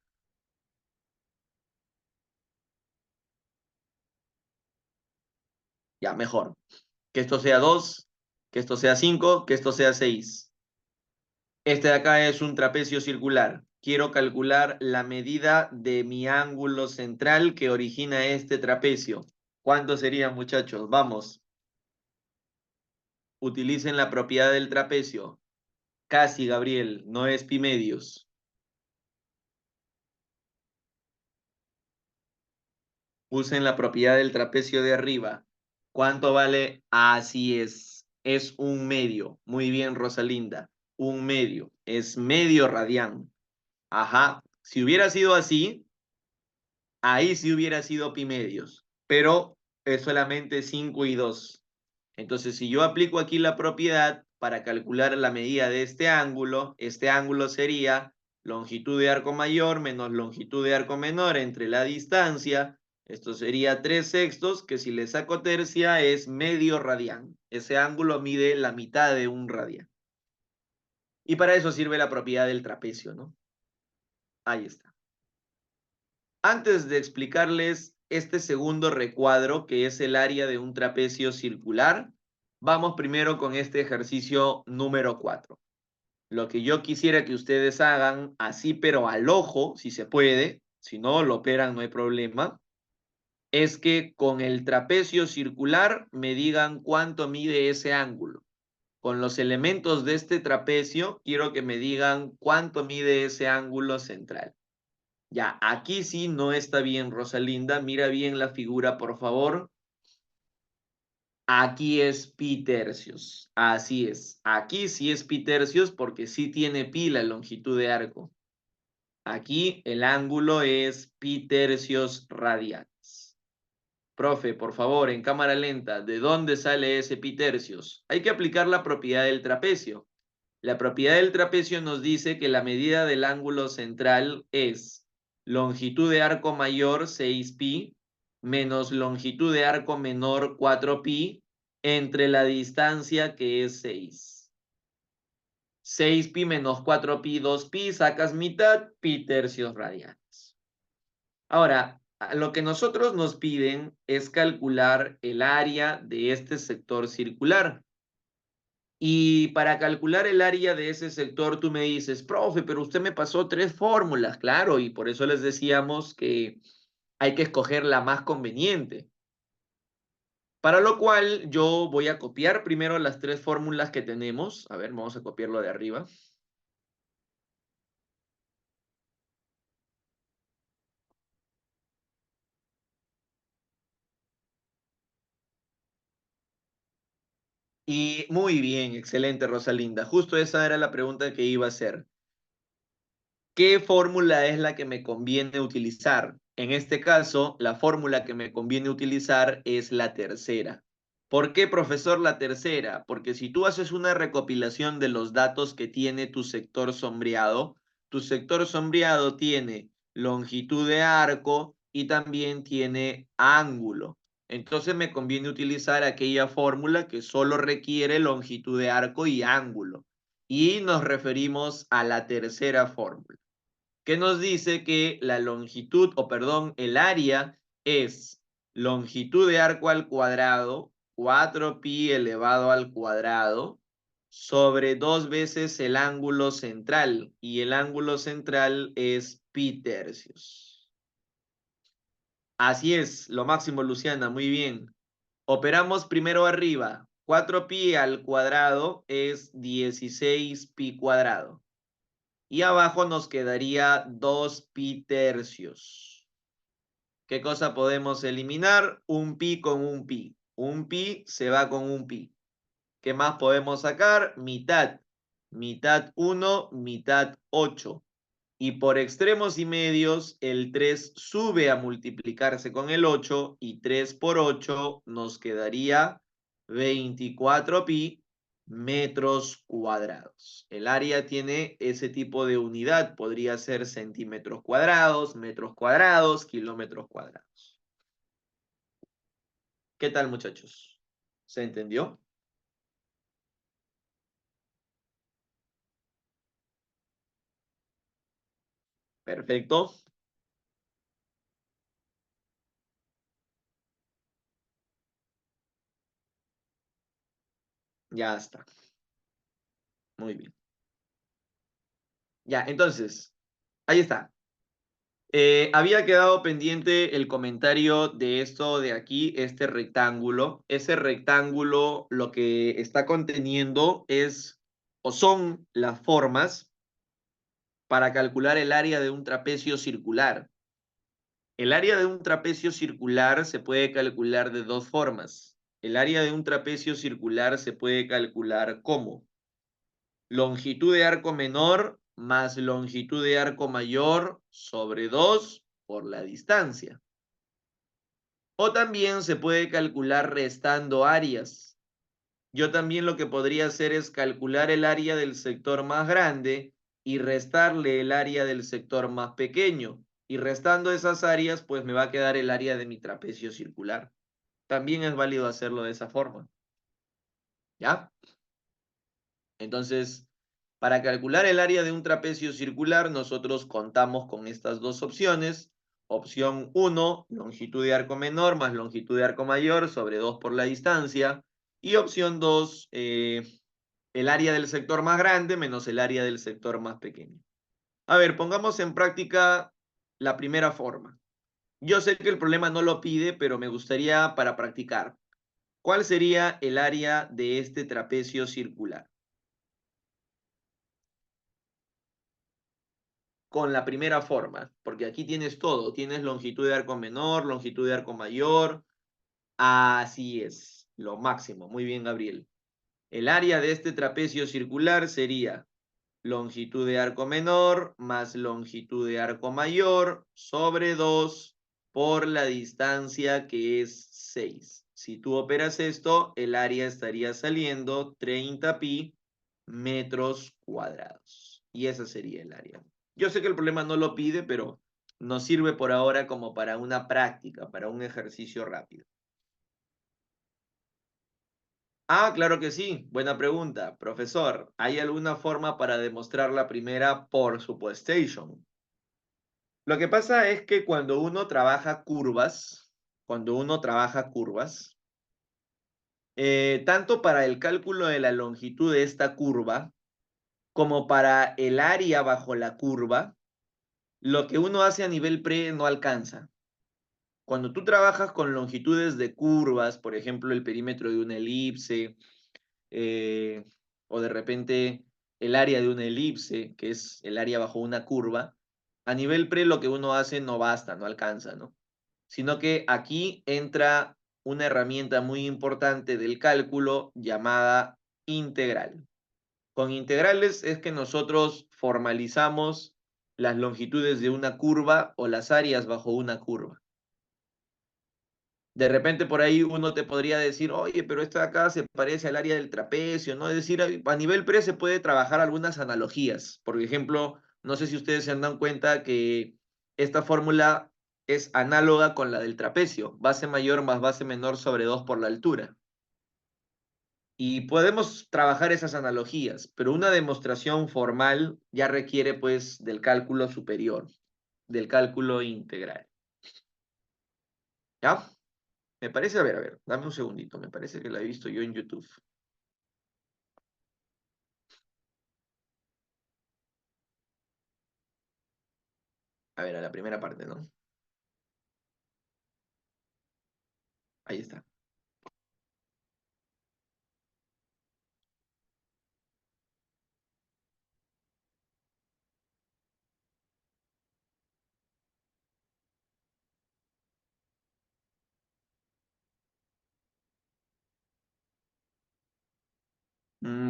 Ya, mejor. Que esto sea 2, que esto sea 5, que esto sea 6. Este de acá es un trapecio circular. Quiero calcular la medida de mi ángulo central que origina este trapecio. ¿Cuánto sería, muchachos? Vamos. Utilicen la propiedad del trapecio. Casi, Gabriel, no es pi medios. Usen la propiedad del trapecio de arriba. ¿Cuánto vale? Así es. Es un medio. Muy bien, Rosalinda. Un medio. Es medio radián. Ajá. Si hubiera sido así, ahí sí hubiera sido pi medios. Pero es solamente 5 y 2. Entonces, si yo aplico aquí la propiedad para calcular la medida de este ángulo sería longitud de arco mayor menos longitud de arco menor entre la distancia. Esto sería 3/6, que si le saco tercia es medio radián. Ese ángulo mide la mitad de un radián. Y para eso sirve la propiedad del trapecio, ¿no? Ahí está. Antes de explicarles este segundo recuadro, que es el área de un trapecio circular, vamos primero con este ejercicio número 4. Lo que yo quisiera que ustedes hagan, así pero al ojo, si se puede, si no lo operan no hay problema, es que con el trapecio circular me digan cuánto mide ese ángulo. Con los elementos de este trapecio, quiero que me digan cuánto mide ese ángulo central. Ya, aquí sí no está bien, Rosalinda. Mira bien la figura, por favor. Aquí es pi tercios. Así es. Aquí sí es pi tercios porque sí tiene pi la longitud de arco. Aquí el ángulo es pi tercios radianes. Profe, por favor, en cámara lenta, ¿de dónde sale ese pi tercios? Hay que aplicar la propiedad del trapecio. La propiedad del trapecio nos dice que la medida del ángulo central es longitud de arco mayor 6pi menos longitud de arco menor 4pi entre la distancia que es 6. 6pi menos 4pi, 2pi, sacas mitad, pi tercios radianes. Ahora, lo que nosotros nos piden es calcular el área de este sector circular. Y para calcular el área de ese sector, tú me dices, profe, pero usted me pasó 3 fórmulas, claro, y por eso les decíamos que hay que escoger la más conveniente. Para lo cual yo voy a copiar primero las 3 fórmulas que tenemos. A ver, vamos a copiarlo de arriba. Y muy bien, excelente, Rosalinda. Justo esa era la pregunta que iba a hacer. ¿Qué fórmula es la que me conviene utilizar? En este caso, la fórmula que me conviene utilizar es la tercera. ¿Por qué, profesor, la tercera? Porque si tú haces una recopilación de los datos que tiene tu sector sombreado tiene longitud de arco y también tiene ángulo. Entonces me conviene utilizar aquella fórmula que solo requiere longitud de arco y ángulo. Y nos referimos a la tercera fórmula que nos dice que la longitud, o perdón, el área es longitud de arco al cuadrado, 4pi elevado al cuadrado, sobre 2 veces el ángulo central, y el ángulo central es pi tercios. Así es, lo máximo, Luciana, muy bien. Operamos primero arriba. 4pi al cuadrado es 16pi cuadrado. Y abajo nos quedaría 2pi tercios. ¿Qué cosa podemos eliminar? Un pi con un pi. Un pi se va con un pi. ¿Qué más podemos sacar? Mitad. Mitad 1, mitad 8. Y por extremos y medios, el 3 sube a multiplicarse con el 8 y 3 por 8 nos quedaría 24pi metros cuadrados. El área tiene ese tipo de unidad, podría ser centímetros cuadrados, metros cuadrados, kilómetros cuadrados. ¿Qué tal, muchachos? ¿Se entendió? Perfecto, ya está. Muy bien. Ya, entonces, ahí está. Había quedado pendiente el comentario de esto de aquí, este rectángulo. Ese rectángulo lo que está conteniendo es o son las formas para calcular el área de un trapecio circular. El área de un trapecio circular se puede calcular de 2 formas. El área de un trapecio circular se puede calcular como longitud de arco menor más longitud de arco mayor sobre 2 por la distancia. O también se puede calcular restando áreas. Yo también lo que podría hacer es calcular el área del sector más grande y restarle el área del sector más pequeño. Y restando esas áreas, pues me va a quedar el área de mi trapecio circular. También es válido hacerlo de esa forma. ¿Ya? Entonces, para calcular el área de un trapecio circular, nosotros contamos con estas 2 opciones. Opción 1, longitud de arco menor más longitud de arco mayor sobre 2 por la distancia. Y opción 2, el área del sector más grande menos el área del sector más pequeño. A ver, pongamos en práctica la primera forma. Yo sé que el problema no lo pide, pero me gustaría para practicar. ¿Cuál sería el área de este trapecio circular? Con la primera forma, porque aquí tienes todo, tienes longitud de arco menor, longitud de arco mayor, así es, lo máximo, muy bien, Gabriel. El área de este trapecio circular sería longitud de arco menor más longitud de arco mayor sobre 2 por la distancia que es 6. Si tú operas esto, el área estaría saliendo 30pi metros cuadrados. Y esa sería el área. Yo sé que el problema no lo pide, pero nos sirve por ahora como para una práctica, para un ejercicio rápido. Ah, claro que sí. Buena pregunta. Profesor, ¿hay alguna forma para demostrar la primera por supuestation? Lo que pasa es que cuando uno trabaja curvas, Tanto para el cálculo de la longitud de esta curva, como para el área bajo la curva, lo que uno hace a nivel pre no alcanza. Cuando tú trabajas con longitudes de curvas, por ejemplo, el perímetro de una elipse, eh, o de repente el área de una elipse, que es el área bajo una curva, a nivel pre lo que uno hace no basta, no alcanza, ¿no? Sino que aquí entra una herramienta muy importante del cálculo llamada integral. Con integrales es que nosotros formalizamos las longitudes de una curva o las áreas bajo una curva. De repente por ahí uno te podría decir, oye, pero esta de acá se parece al área del trapecio, ¿no? Es decir, a nivel pre se puede trabajar algunas analogías. Por ejemplo, no sé si ustedes se han dado cuenta que esta fórmula es análoga con la del trapecio, base mayor más base menor sobre 2 por la altura. Y podemos trabajar esas analogías, pero una demostración formal ya requiere pues del cálculo superior, del cálculo integral. ¿Ya? Me parece, a ver, dame un segundito, me parece que la he visto yo en YouTube. A ver, a la primera parte, ¿no? Ahí está.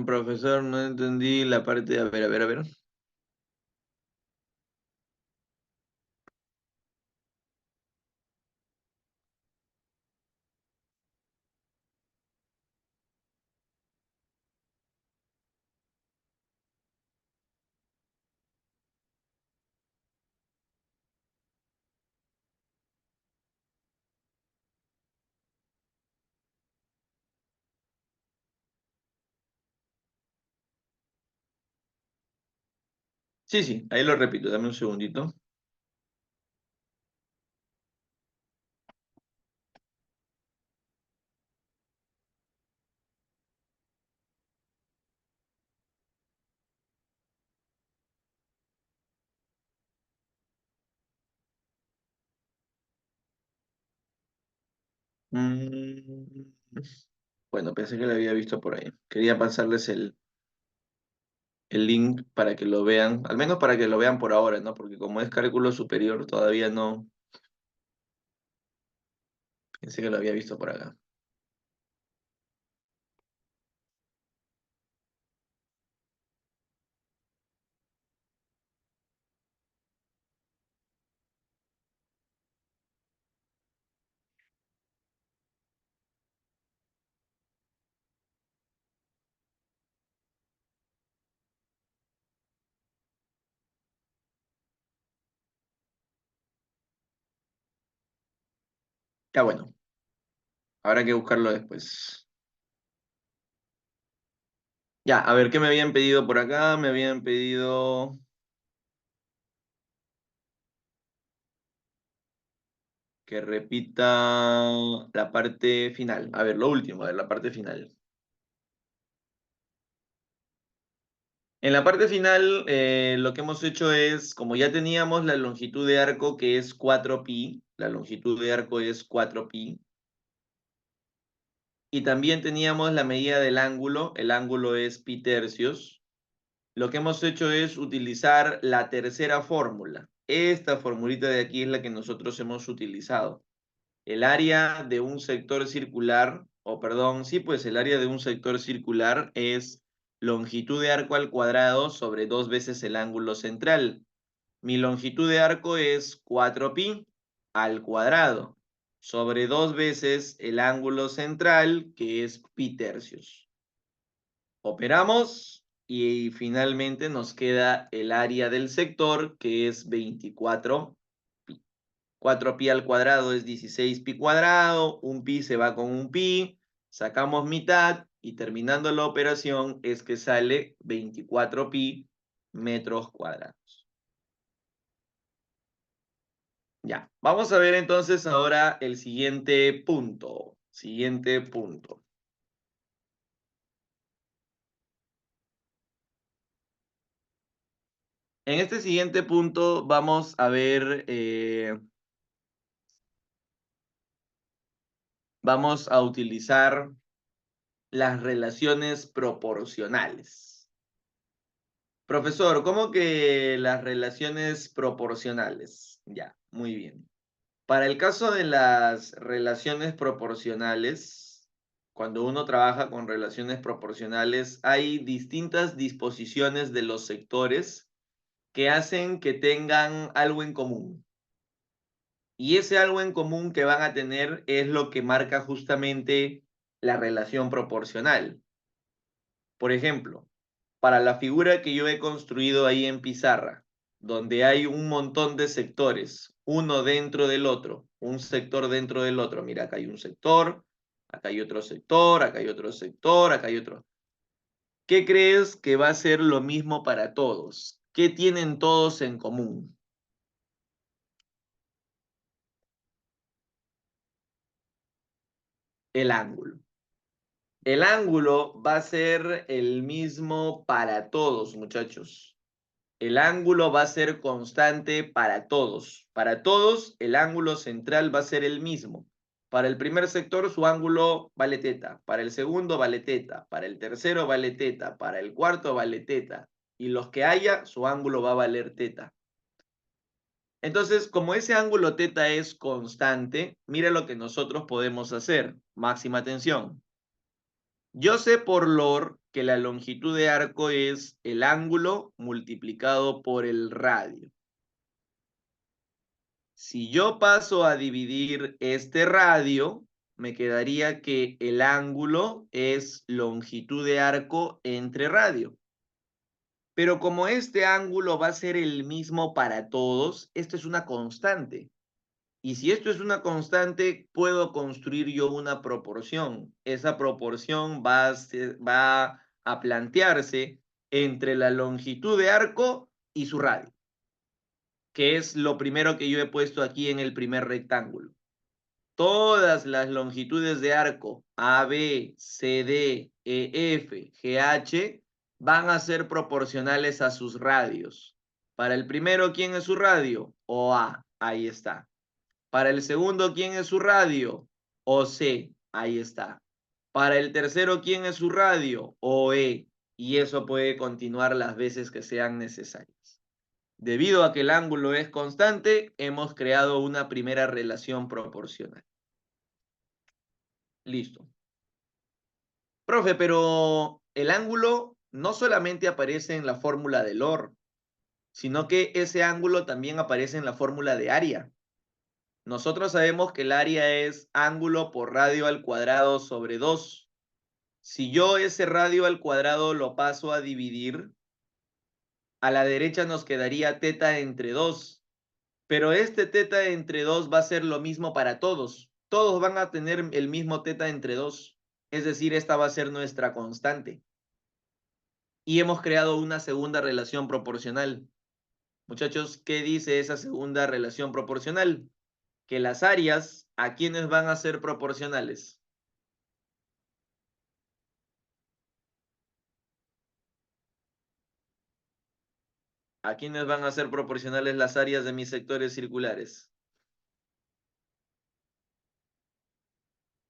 Profesor, no entendí la parte. A ver. Sí, sí, ahí lo repito, dame un segundito. Mm, Bueno, pensé que lo había visto por ahí. Quería pasarles el link para que lo vean, al menos para que lo vean por ahora, ¿no? Porque como es cálculo superior, todavía no. Pensé que lo había visto por acá. Ya bueno, habrá que buscarlo después. Ya, a ver, ¿qué me habían pedido por acá? Me habían pedido que repita la parte final. A ver, lo último, a ver, la parte final. En la parte final, lo que hemos hecho es, como ya teníamos la longitud de arco que es 4pi, la longitud de arco es 4pi, y también teníamos la medida del ángulo, el ángulo es pi tercios. Lo que hemos hecho es utilizar la tercera fórmula. Esta formulita de aquí es la que nosotros hemos utilizado. El área de un sector circular, o perdón, sí, pues el área de un sector circular es longitud de arco al cuadrado sobre 2 veces el ángulo central. Mi longitud de arco es 4pi al cuadrado sobre 2 veces el ángulo central, que es pi tercios. Operamos y finalmente nos queda el área del sector, que es 24 pi. 4pi al cuadrado es 16pi cuadrado, un pi se va con un pi, sacamos mitad y terminando la operación es que sale 24pi metros cuadrados. Ya, vamos a ver entonces ahora el siguiente punto. Siguiente punto. En este siguiente punto vamos a ver, vamos a utilizar las relaciones proporcionales. Profesor, ¿cómo que las relaciones proporcionales? Ya, muy bien. Para el caso de las relaciones proporcionales, cuando uno trabaja con relaciones proporcionales, hay distintas disposiciones de los sectores que hacen que tengan algo en común. Y ese algo en común que van a tener es lo que marca justamente la relación proporcional. Por ejemplo, para la figura que yo he construido ahí en pizarra, donde hay un montón de sectores, uno dentro del otro, un sector dentro del otro. Mira, acá hay un sector, acá hay otro sector, acá hay otro sector, acá hay otro. ¿Qué crees que va a ser lo mismo para todos? ¿Qué tienen todos en común? El ángulo. El ángulo va a ser el mismo para todos, muchachos. El ángulo va a ser constante para todos. Para todos, el ángulo central va a ser el mismo. Para el primer sector, su ángulo vale teta. Para el segundo, vale teta. Para el tercero, vale teta. Para el cuarto, vale teta. Y los que haya, su ángulo va a valer teta. Entonces, como ese ángulo teta es constante, mira lo que nosotros podemos hacer. Máxima atención. Yo sé por LOR que la longitud de arco es el ángulo multiplicado por el radio. Si yo paso a dividir este radio, me quedaría que el ángulo es longitud de arco entre radio. Pero como este ángulo va a ser el mismo para todos, esto es una constante. Y si esto es una constante, puedo construir yo una proporción. Esa proporción va a plantearse entre la longitud de arco y su radio, que es lo primero que yo he puesto aquí en el primer rectángulo. Todas las longitudes de arco AB, CD, EF, GH van a ser proporcionales a sus radios. Para el primero, ¿quién es su radio? OA, ahí está. Para el segundo, ¿quién es su radio? OC, ahí está. Para el tercero, ¿quién es su radio? OE, y eso puede continuar las veces que sean necesarias. Debido a que el ángulo es constante, hemos creado una primera relación proporcional. Listo. Profe, pero el ángulo no solamente aparece en la fórmula de LOR, sino que ese ángulo también aparece en la fórmula de área. Nosotros sabemos que el área es ángulo por radio al cuadrado sobre 2. Si yo ese radio al cuadrado lo paso a dividir, a la derecha nos quedaría teta entre 2. Pero este teta entre 2 va a ser lo mismo para todos. Todos van a tener el mismo teta entre 2. Es decir, esta va a ser nuestra constante. Y hemos creado una segunda relación proporcional. Muchachos, ¿qué dice esa segunda relación proporcional? Que las áreas, ¿a quiénes van a ser proporcionales? ¿A quiénes van a ser proporcionales las áreas de mis sectores circulares?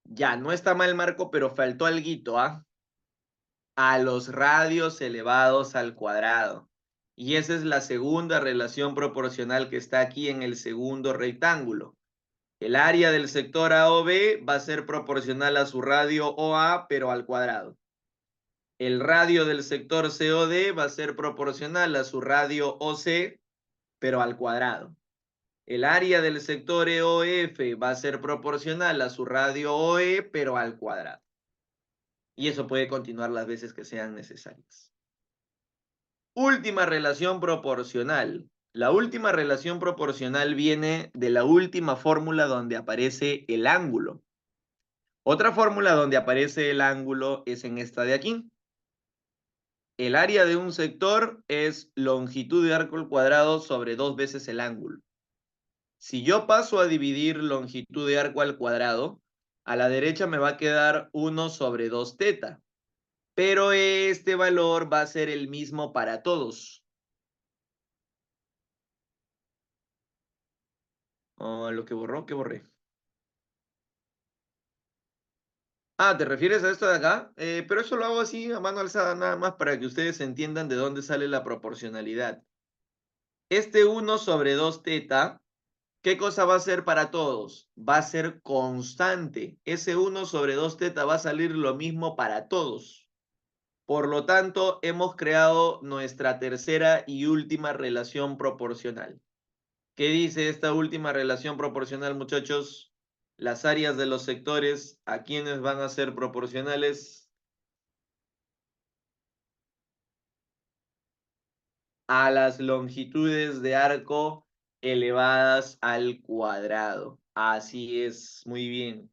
Ya, no está mal, Marco, pero faltó alguito, ¿ah? A los radios elevados al cuadrado. Y esa es la segunda relación proporcional que está aquí en el segundo rectángulo. El área del sector AOB va a ser proporcional a su radio OA, pero al cuadrado. El radio del sector COD va a ser proporcional a su radio OC, pero al cuadrado. El área del sector EOF va a ser proporcional a su radio OE, pero al cuadrado. Y eso puede continuar las veces que sean necesarias. Última relación proporcional. La última relación proporcional viene de la última fórmula donde aparece el ángulo. Otra fórmula donde aparece el ángulo es en esta de aquí. El área de un sector es longitud de arco al cuadrado sobre 2 veces el ángulo. Si yo paso a dividir longitud de arco al cuadrado, a la derecha me va a quedar 1 sobre 2 teta. Pero este valor va a ser el mismo para todos. Oh, lo que borró, ¿qué borré? Ah, ¿te refieres a esto de acá? Pero eso lo hago así a mano alzada nada más para que ustedes entiendan de dónde sale la proporcionalidad. Este 1/2 teta, ¿qué cosa va a ser para todos? Va a ser constante. Ese 1/2 teta va a salir lo mismo para todos. Por lo tanto, hemos creado nuestra tercera y última relación proporcional. ¿Qué dice esta última relación proporcional, muchachos? Las áreas de los sectores, ¿a quiénes van a ser proporcionales? A las longitudes de arco elevadas al cuadrado. Así es, muy bien.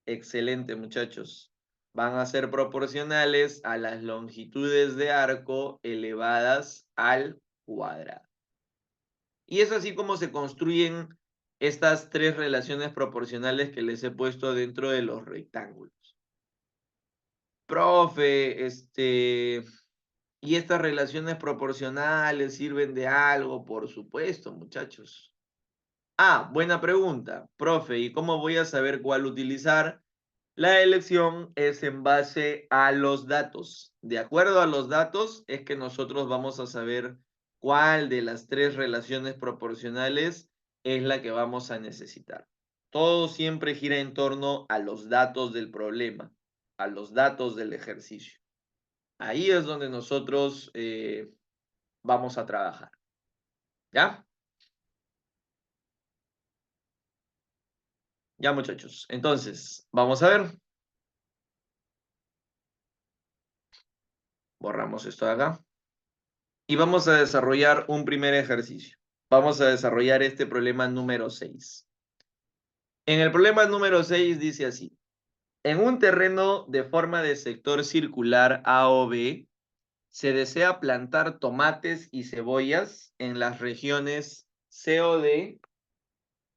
Excelente, muchachos. Van a ser proporcionales a las longitudes de arco elevadas al cuadrado. Y es así como se construyen estas tres relaciones proporcionales que les he puesto dentro de los rectángulos. Profe, ¿y estas relaciones proporcionales sirven de algo? Por supuesto, muchachos. Ah, buena pregunta, profe, ¿y cómo voy a saber cuál utilizar? La elección es en base a los datos. De acuerdo a los datos es que nosotros vamos a saber cuál de las tres relaciones proporcionales es la que vamos a necesitar. Todo siempre gira en torno a los datos del problema, a los datos del ejercicio. Ahí es donde nosotros vamos a trabajar. ¿Ya? Ya, muchachos. Entonces, vamos a ver. Borramos esto de acá. Y vamos a desarrollar un primer ejercicio. Vamos a desarrollar este problema número 6. En el problema número 6 dice así. En un terreno de forma de sector circular A o B, se desea plantar tomates y cebollas en las regiones C o D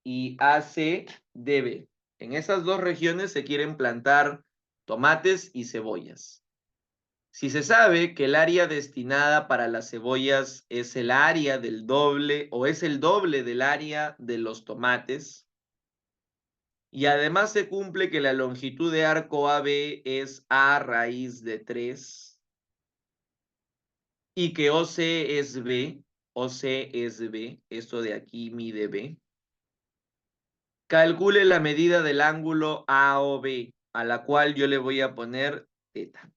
y AC de B. En esas dos regiones se quieren plantar tomates y cebollas. Si se sabe que el área destinada para las cebollas es el área del doble o es el doble del área de los tomates, y además se cumple que la longitud de arco AB es A raíz de 3 y que OC es B, OC es B, esto de aquí mide B, calcule la medida del ángulo AOB, a la cual yo le voy a poner θ.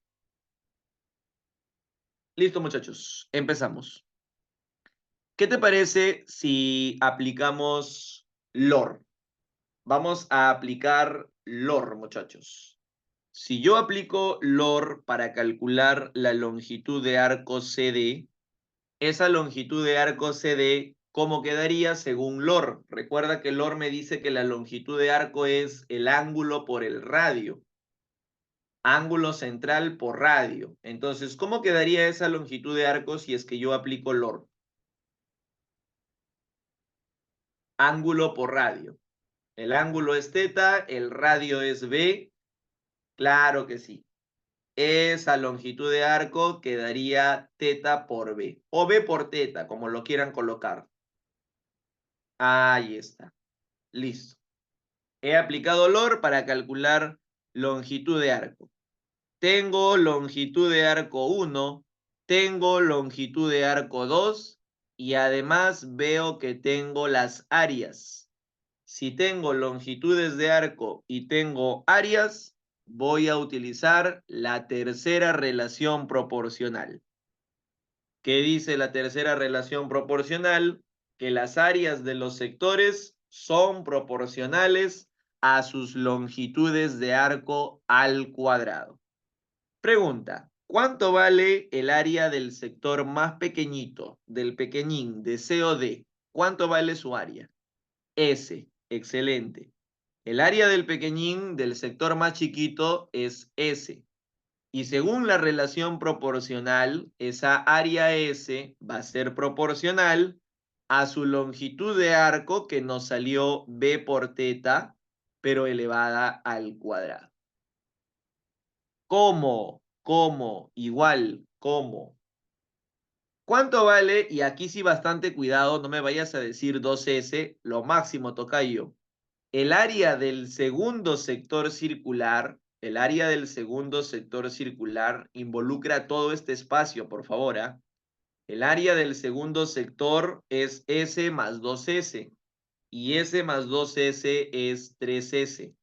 Listo, muchachos, empezamos. ¿Qué te parece si aplicamos LOR? Vamos a aplicar LOR, muchachos. Si yo aplico LOR para calcular la longitud de arco CD, esa longitud de arco CD, ¿cómo quedaría según LOR? Recuerda que LOR me dice que la longitud de arco es el ángulo por el radio. Ángulo central por radio. Entonces, ¿cómo quedaría esa longitud de arco si es que yo aplico LOR? Ángulo por radio. El ángulo es θ, el radio es B. Claro que sí. Esa longitud de arco quedaría θ por B. O B por θ, como lo quieran colocar. Ahí está. Listo. He aplicado LOR para calcular longitud de arco. Tengo longitud de arco 1, tengo longitud de arco 2 y además veo que tengo las áreas. Si tengo longitudes de arco y tengo áreas, voy a utilizar la tercera relación proporcional. ¿Qué dice la tercera relación proporcional? Que las áreas de los sectores son proporcionales a sus longitudes de arco al cuadrado. Pregunta, ¿cuánto vale el área del sector más pequeñito, del pequeñín, de C o D? ¿Cuánto vale su área? S, excelente. El área del pequeñín del sector más chiquito es S. Y según la relación proporcional, esa área S va a ser proporcional a su longitud de arco que nos salió B por θ, pero elevada al cuadrado. ¿Cómo? ¿Cómo? Igual, ¿cómo? ¿Cuánto vale? Y aquí sí bastante cuidado, no me vayas a decir 2S, lo máximo, tocayo. El área del segundo sector circular, el área del segundo sector circular involucra todo este espacio, por favor, ¿ah? El área del segundo sector es S más 2S y S más 2S es 3S.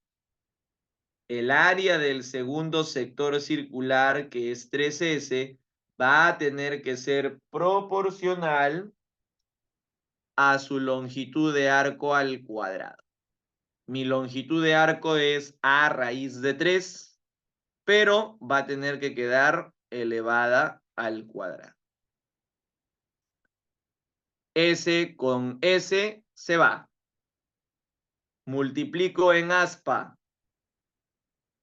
El área del segundo sector circular, que es 3S, va a tener que ser proporcional a su longitud de arco al cuadrado. Mi longitud de arco es a raíz de 3, pero va a tener que quedar elevada al cuadrado. S con S se va. Multiplico en aspa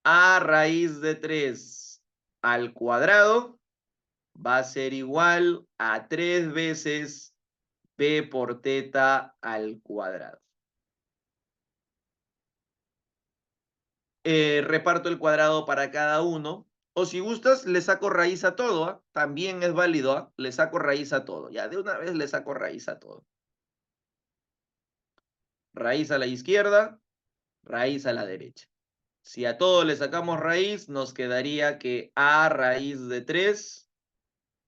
a raíz de 3 al cuadrado va a ser igual a 3 veces b por teta al cuadrado. Reparto el cuadrado para cada uno. O si gustas, le saco raíz a todo. ¿Ah? También es válido. ¿Ah? Le saco raíz a todo. Ya de una vez le saco raíz a todo. Raíz a la izquierda, raíz a la derecha. Si a todo le sacamos raíz, nos quedaría que a raíz de 3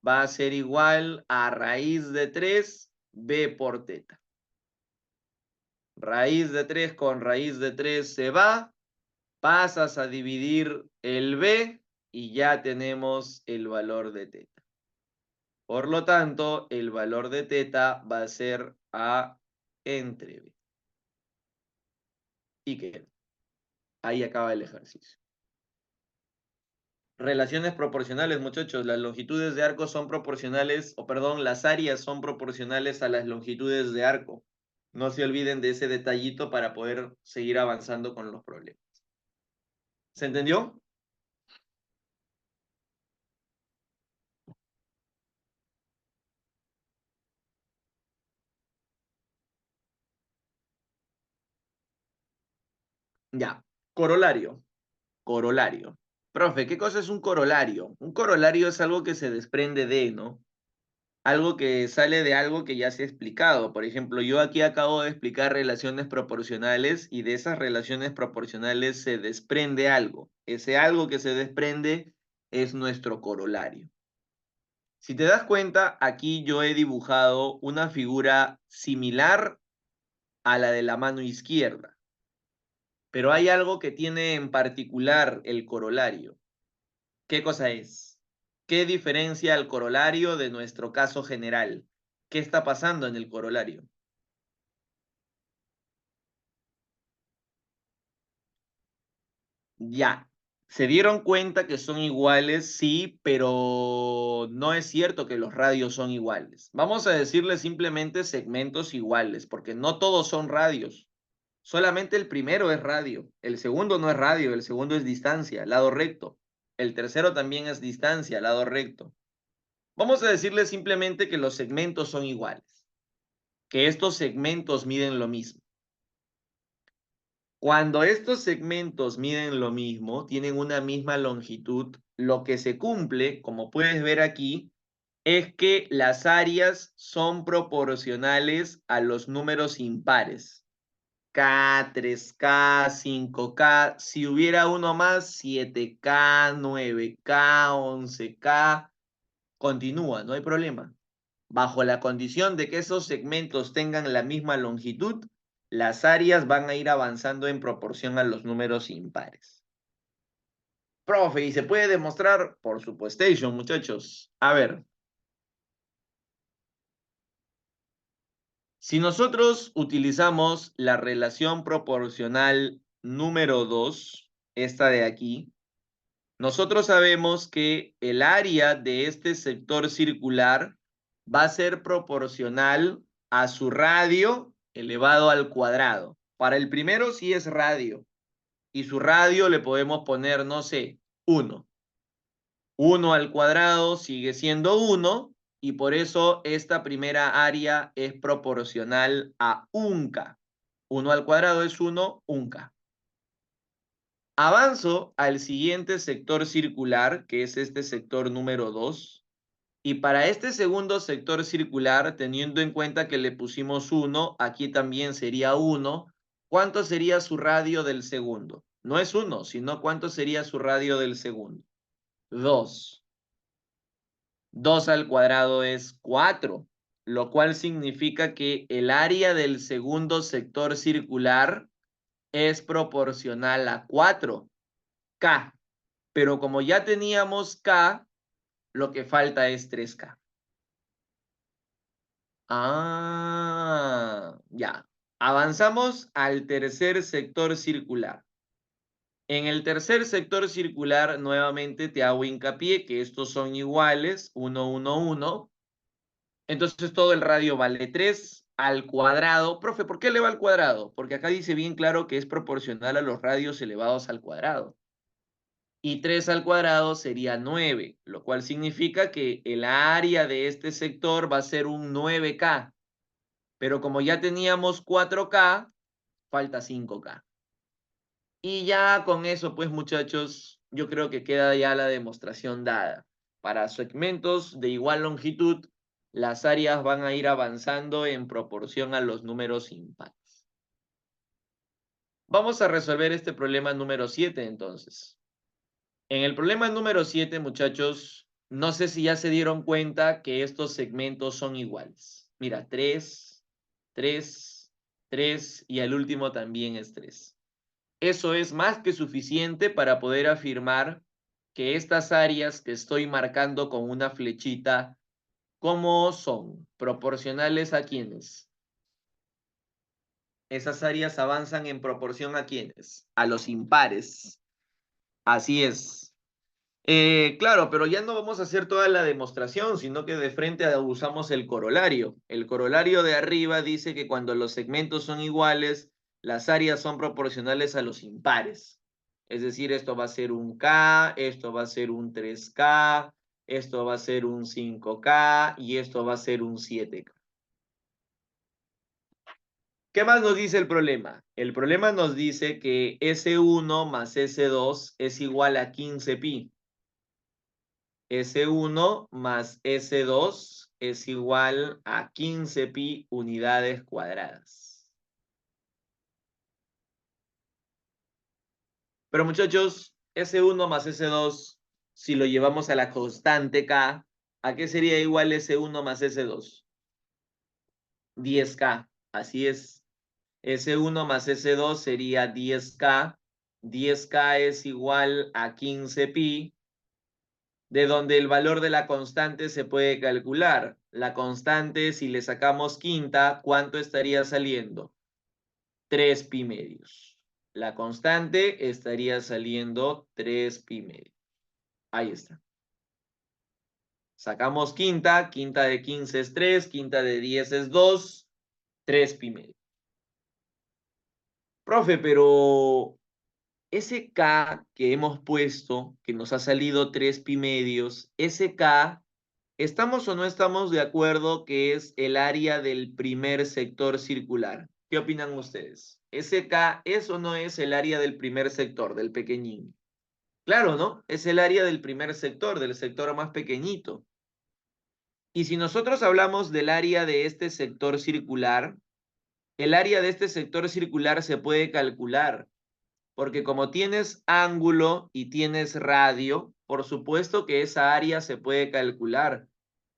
va a ser igual a raíz de 3 b por teta. Raíz de 3 con raíz de 3 se va. Pasas a dividir el b y ya tenemos el valor de teta. Por lo tanto, el valor de teta va a ser a entre b. Y queda. Ahí acaba el ejercicio. Relaciones proporcionales, muchachos. Las longitudes de arco son proporcionales, o perdón, las áreas son proporcionales a las longitudes de arco. No se olviden de ese detallito para poder seguir avanzando con los problemas. ¿Se entendió? Ya. Corolario. Corolario. Profe, ¿qué cosa es un corolario? Un corolario es algo que se desprende de, ¿no? Algo que sale de algo que ya se ha explicado. Por ejemplo, yo aquí acabo de explicar relaciones proporcionales y de esas relaciones proporcionales se desprende algo. Ese algo que se desprende es nuestro corolario. Si te das cuenta, aquí yo he dibujado una figura similar a la de la mano izquierda, pero hay algo que tiene en particular el corolario. ¿Qué cosa es? ¿Qué diferencia el corolario de nuestro caso general? ¿Qué está pasando en el corolario? Ya, se dieron cuenta que son iguales, sí, pero no es cierto que los radios son iguales. Vamos a decirle simplemente segmentos iguales, porque no todos son radios. Solamente el primero es radio, el segundo no es radio, el segundo es distancia, lado recto. El tercero también es distancia, lado recto. Vamos a decirle simplemente que los segmentos son iguales, que estos segmentos miden lo mismo. Cuando estos segmentos miden lo mismo, tienen una misma longitud, lo que se cumple, como puedes ver aquí, es que las áreas son proporcionales a los números impares. K, 3K, 5K, si hubiera uno más, 7K, 9K, 11K, continúa, no hay problema. Bajo la condición de que esos segmentos tengan la misma longitud, las áreas van a ir avanzando en proporción a los números impares. Profe, ¿y se puede demostrar? Por supuesto, muchachos. A ver, si nosotros utilizamos la relación proporcional número 2, esta de aquí, nosotros sabemos que el área de este sector circular va a ser proporcional a su radio elevado al cuadrado. Para el primero sí es radio. Y su radio le podemos poner, no sé, 1. 1 al cuadrado sigue siendo 1 y por eso esta primera área es proporcional a 1K. 1 al cuadrado es 1, 1K. Avanzo al siguiente sector circular, que es este sector número 2, Y para este segundo sector circular, teniendo en cuenta que le pusimos 1, aquí también sería 1. ¿Cuánto sería su radio del segundo? No es 1, sino ¿cuánto sería su radio del segundo? 2. 2 al cuadrado es 4, lo cual significa que el área del segundo sector circular es proporcional a 4, K. Pero como ya teníamos K, lo que falta es 3K. Ya. Avanzamos al tercer sector circular. En el tercer sector circular, nuevamente te hago hincapié que estos son iguales, 1, 1, 1. Entonces todo el radio vale 3 al cuadrado. Profe, ¿por qué eleva al cuadrado? Porque acá dice bien claro que es proporcional a los radios elevados al cuadrado. Y 3 al cuadrado sería 9, lo cual significa que el área de este sector va a ser un 9K. Pero como ya teníamos 4K, falta 5K. Y ya con eso, pues muchachos, yo creo que queda ya la demostración dada. Para segmentos de igual longitud, las áreas van a ir avanzando en proporción a los números impares. Vamos a resolver este problema número 7 entonces. En el problema número 7, muchachos, no sé si ya se dieron cuenta que estos segmentos son iguales. Mira, 3, 3, 3 y el último también es 3. Eso es más que suficiente para poder afirmar que estas áreas que estoy marcando con una flechita, ¿cómo son? ¿Proporcionales a quiénes? Esas áreas avanzan en proporción a quiénes? A los impares. Así es. Claro, pero ya no vamos a hacer toda la demostración, sino que de frente usamos el corolario. El corolario de arriba dice que cuando los segmentos son iguales, las áreas son proporcionales a los impares. Es decir, esto va a ser un K, esto va a ser un 3K, esto va a ser un 5K y esto va a ser un 7K. ¿Qué más nos dice el problema? El problema nos dice que S1 más S2 es igual a 15pi. S1 más S2 es igual a 15pi unidades cuadradas. Pero muchachos, S1 más S2, si lo llevamos a la constante K, ¿a qué sería igual S1 más S2? 10K, así es. S1 más S2 sería 10K. 10K es igual a 15pi, de donde el valor de la constante se puede calcular. La constante, si le sacamos quinta, ¿cuánto estaría saliendo? 3 pi medios. La constante estaría saliendo 3 pi medios. Ahí está. Sacamos quinta, quinta de 15 es 3, quinta de 10 es 2, 3 pi medios. Profe, pero ese K que hemos puesto, que nos ha salido 3 pi medios, ese K, ¿estamos o no estamos de acuerdo que es el área del primer sector circular? ¿Qué opinan ustedes? ¿Ese K es o no es el área del primer sector, del pequeñín? Claro, ¿no? Es el área del primer sector, del sector más pequeñito. Y si nosotros hablamos del área de este sector circular, el área de este sector circular se puede calcular. Porque como tienes ángulo y tienes radio, por supuesto que esa área se puede calcular.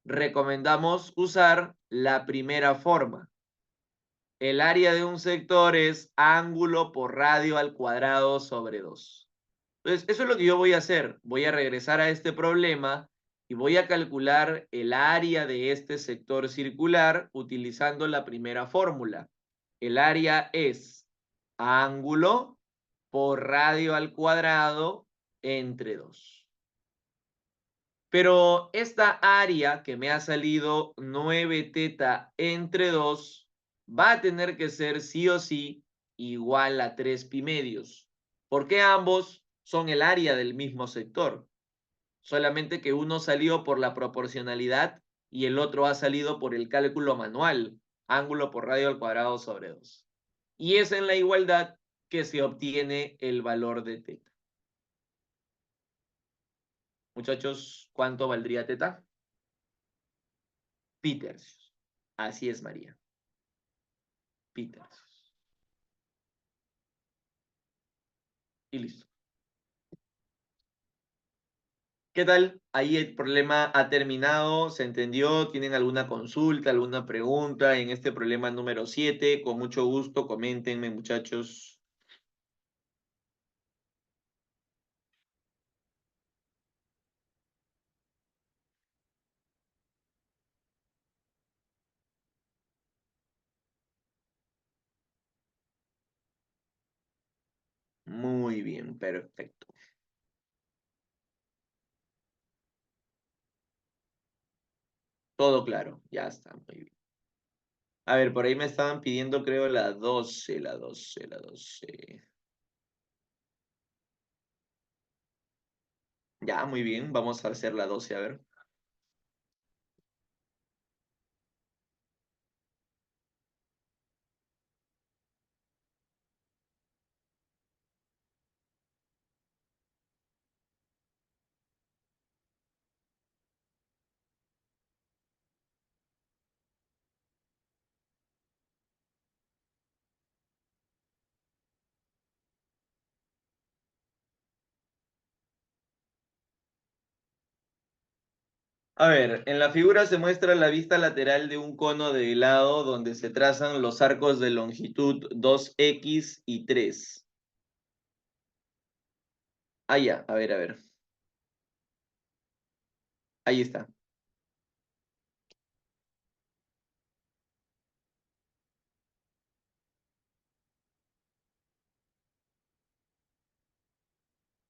Recomendamos usar la primera forma. El área de un sector es ángulo por radio al cuadrado sobre 2. Entonces, eso es lo que yo voy a hacer. Voy a regresar a este problema y voy a calcular el área de este sector circular utilizando la primera fórmula. El área es ángulo por radio al cuadrado entre 2. Pero esta área que me ha salido 9 teta entre 2 va a tener que ser sí o sí igual a 3 pi medios, porque ambos son el área del mismo sector, solamente que uno salió por la proporcionalidad y el otro ha salido por el cálculo manual, ángulo por radio al cuadrado sobre 2. Y es en la igualdad que se obtiene el valor de teta. Muchachos, ¿cuánto valdría teta? pi tercios. Así es, María. Pi tercios. Y listo. ¿Qué tal? Ahí el problema ha terminado, ¿se entendió? ¿Tienen alguna consulta, alguna pregunta en este problema número 7? Con mucho gusto, coméntenme, muchachos. Muy bien, perfecto. Todo claro, ya está, muy bien. A ver, por ahí me estaban pidiendo, creo, la 12, la 12, la 12. Ya, muy bien, vamos a hacer la 12, a ver. A ver, en la figura se muestra la vista lateral de un cono de helado donde se trazan los arcos de longitud 2x y 3. Ah, ya, a ver, a ver. Ahí está.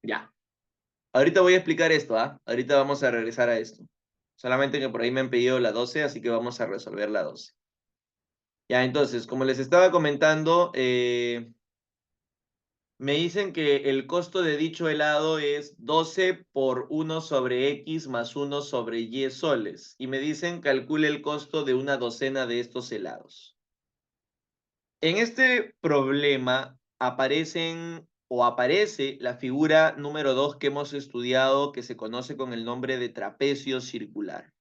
Ya. Ahorita voy a explicar esto, ¿ah? Ahorita vamos a regresar a esto. Solamente que por ahí me han pedido la 12, así que vamos a resolver la 12. Ya, entonces, como les estaba comentando, me dicen que el costo de dicho helado es 12 por 1/x más 1/y soles. Y me dicen calcule el costo de una docena de estos helados. En este problema aparece la figura número 2 que hemos estudiado, que se conoce con el nombre de trapecio circular.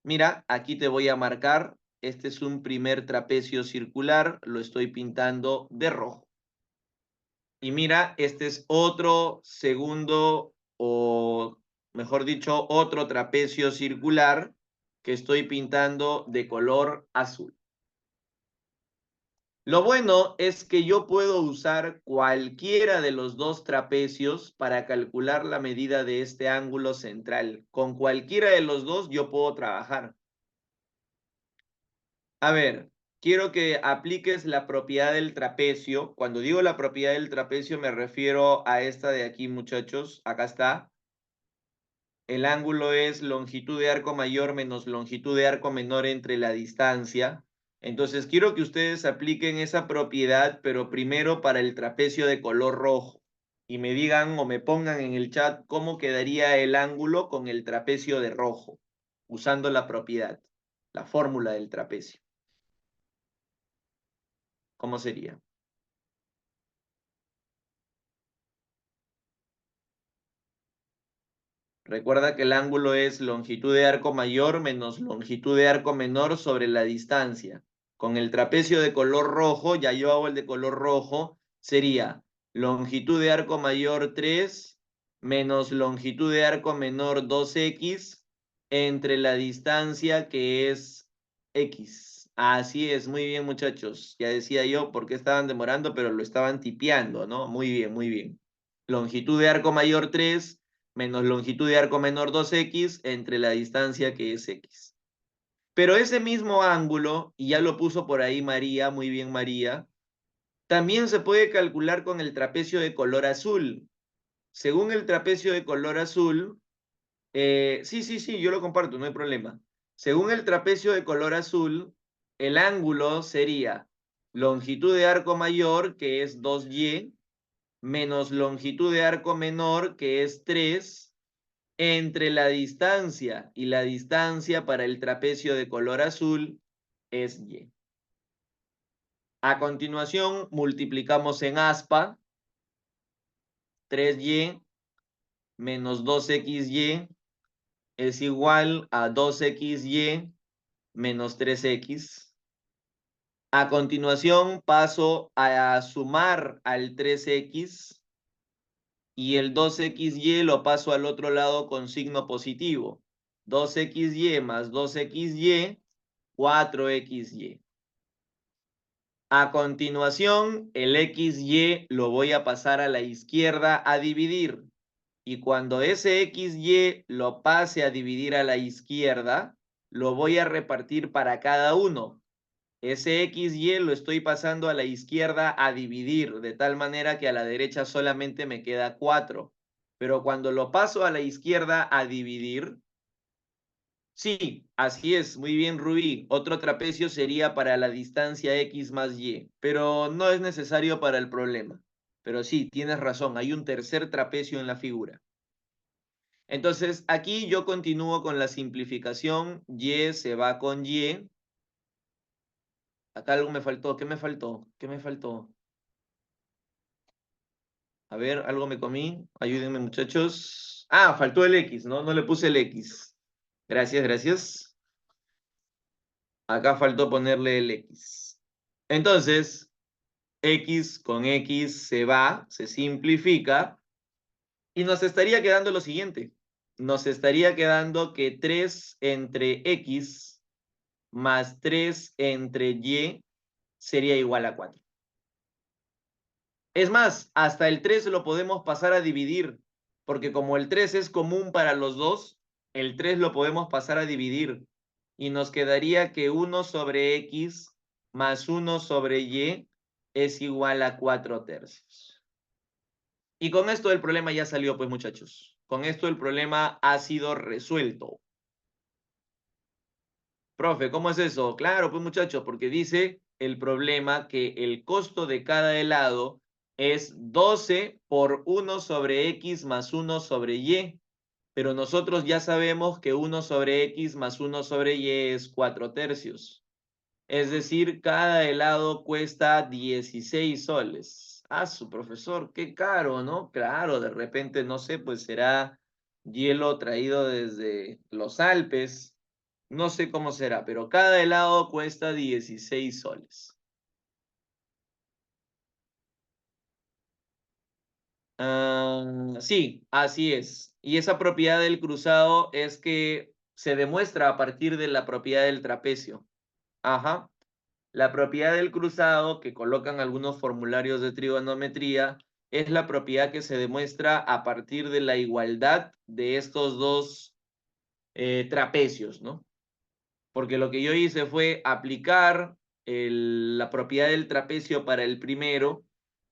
Mira, aquí te voy a marcar. Este es un primer trapecio circular, lo estoy pintando de rojo. Y mira, este es otro segundo, o mejor dicho, otro trapecio circular que estoy pintando de color azul. Lo bueno es que yo puedo usar cualquiera de los dos trapecios para calcular la medida de este ángulo central. Con cualquiera de los dos yo puedo trabajar. A ver, quiero que apliques la propiedad del trapecio. Cuando digo la propiedad del trapecio me refiero a esta de aquí, muchachos. Acá está. El ángulo es longitud de arco mayor menos longitud de arco menor entre la distancia. Entonces quiero que ustedes apliquen esa propiedad, pero primero para el trapecio de color rojo. Y me digan o me pongan en el chat cómo quedaría el ángulo con el trapecio de rojo, usando la propiedad, la fórmula del trapecio. ¿Cómo sería? Recuerda que el ángulo es longitud de arco mayor menos longitud de arco menor sobre la distancia. Con el trapecio de color rojo, ya yo hago el de color rojo, sería longitud de arco mayor 3 menos longitud de arco menor 2x entre la distancia que es x. Así es, muy bien, muchachos. Ya decía yo por qué estaban demorando, pero lo estaban tipeando, ¿no? Muy bien, muy bien. Longitud de arco mayor 3 menos longitud de arco menor 2x entre la distancia que es x. Pero ese mismo ángulo, y ya lo puso por ahí María, muy bien María, también se puede calcular con el trapecio de color azul. Según el trapecio de color azul, sí, yo lo comparto, no hay problema. Según el trapecio de color azul, el ángulo sería longitud de arco mayor, que es 2y, menos longitud de arco menor, que es 3, entre la distancia y la distancia para el trapecio de color azul es y. A continuación, multiplicamos en aspa. 3y menos 2xy es igual a 2xy menos 3x. A continuación paso a sumar al 3x y el 2xy lo paso al otro lado con signo positivo. 2xy más 2xy, 4xy. A continuación, el xy lo voy a pasar a la izquierda a dividir. Y cuando ese xy lo pase a dividir a la izquierda, lo voy a repartir para cada uno. Ese xy lo estoy pasando a la izquierda a dividir, de tal manera que a la derecha solamente me queda 4. Pero cuando lo paso a la izquierda a dividir, sí, así es, muy bien, Rubí. Otro trapecio sería para la distancia x más y, pero no es necesario para el problema. Pero sí, tienes razón, hay un tercer trapecio en la figura. Entonces, aquí yo continúo con la simplificación. Y se va con y. Acá algo me faltó. ¿Qué me faltó? ¿Qué me faltó? A ver, algo me comí. Ayúdenme, muchachos. Ah, faltó el X, ¿no? No le puse el X. Gracias, gracias. Acá faltó ponerle el X. Entonces, X con X se va, se simplifica. Y nos estaría quedando lo siguiente. Nos estaría quedando que 3 entre X más 3 entre Y sería igual a 4. Es más, hasta el 3 lo podemos pasar a dividir, porque como el 3 es común para los dos, el 3 lo podemos pasar a dividir y nos quedaría que 1 sobre X más 1 sobre Y es igual a 4/3. Y con esto el problema ya salió, pues muchachos. Con esto el problema ha sido resuelto. Profe, ¿cómo es eso? Claro, pues muchachos, porque dice el problema que el costo de cada helado es 12 por 1 sobre X más 1 sobre Y. Pero nosotros ya sabemos que 1 sobre X más 1 sobre Y es 4/3. Es decir, cada helado cuesta 16 soles. Ah, su profesor, qué caro, ¿no? Claro, de repente, no sé, pues será hielo traído desde los Alpes. No sé cómo será, pero cada helado cuesta 16 soles. Sí, así es. Y esa propiedad del cruzado es que se demuestra a partir de la propiedad del trapecio. Ajá. La propiedad del cruzado, que colocan algunos formularios de trigonometría, es la propiedad que se demuestra a partir de la igualdad de estos dos trapecios, ¿no? Porque lo que yo hice fue aplicar la propiedad del trapecio para el primero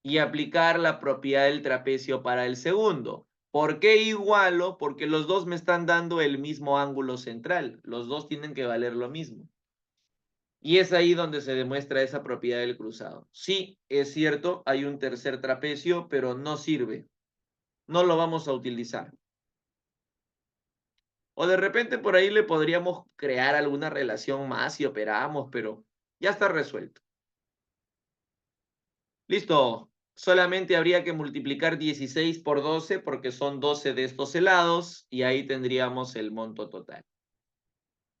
y aplicar la propiedad del trapecio para el segundo. ¿Por qué igualo? Porque los dos me están dando el mismo ángulo central. Los dos tienen que valer lo mismo. Y es ahí donde se demuestra esa propiedad del cruzado. Sí, es cierto, hay un tercer trapecio, pero no sirve. No lo vamos a utilizar. O de repente por ahí le podríamos crear alguna relación más si operamos, pero ya está resuelto. Listo. Solamente habría que multiplicar 16 por 12 porque son 12 de estos helados y ahí tendríamos el monto total.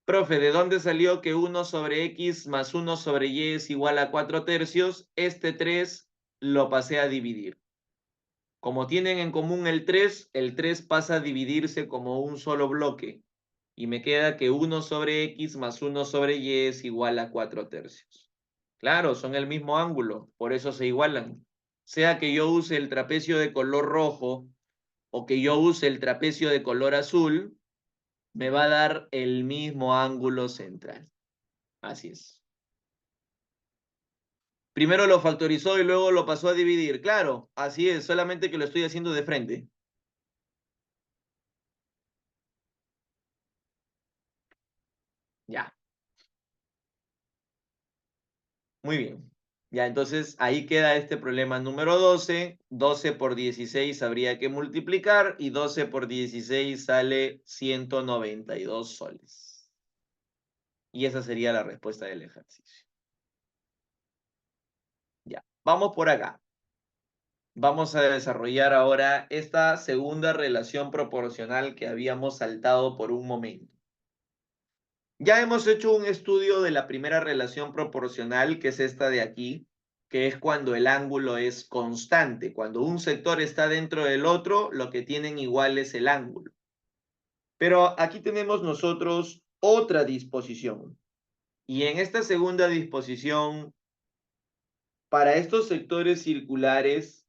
Profe, ¿de dónde salió que 1 sobre X más 1 sobre Y es igual a 4/3? Este 3 lo pasé a dividir. Como tienen en común el 3 pasa a dividirse como un solo bloque. Y me queda que 1 sobre X más 1 sobre Y es igual a 4/3. Claro, son el mismo ángulo, por eso se igualan. Sea que yo use el trapecio de color rojo o que yo use el trapecio de color azul, me va a dar el mismo ángulo central. Así es. Primero lo factorizó y luego lo pasó a dividir. Claro, así es, solamente que lo estoy haciendo de frente. Ya, muy bien. Ya, entonces ahí queda este problema número 12. 12 por 16 habría que multiplicar y 12 por 16 sale 192 soles. Y esa sería la respuesta del ejercicio. Ya, vamos por acá. Vamos a desarrollar ahora esta segunda relación proporcional que habíamos saltado por un momento. Ya hemos hecho un estudio de la primera relación proporcional, que es esta de aquí, que es cuando el ángulo es constante. Cuando un sector está dentro del otro, lo que tienen igual es el ángulo. Pero aquí tenemos nosotros otra disposición. Y en esta segunda disposición, para estos sectores circulares,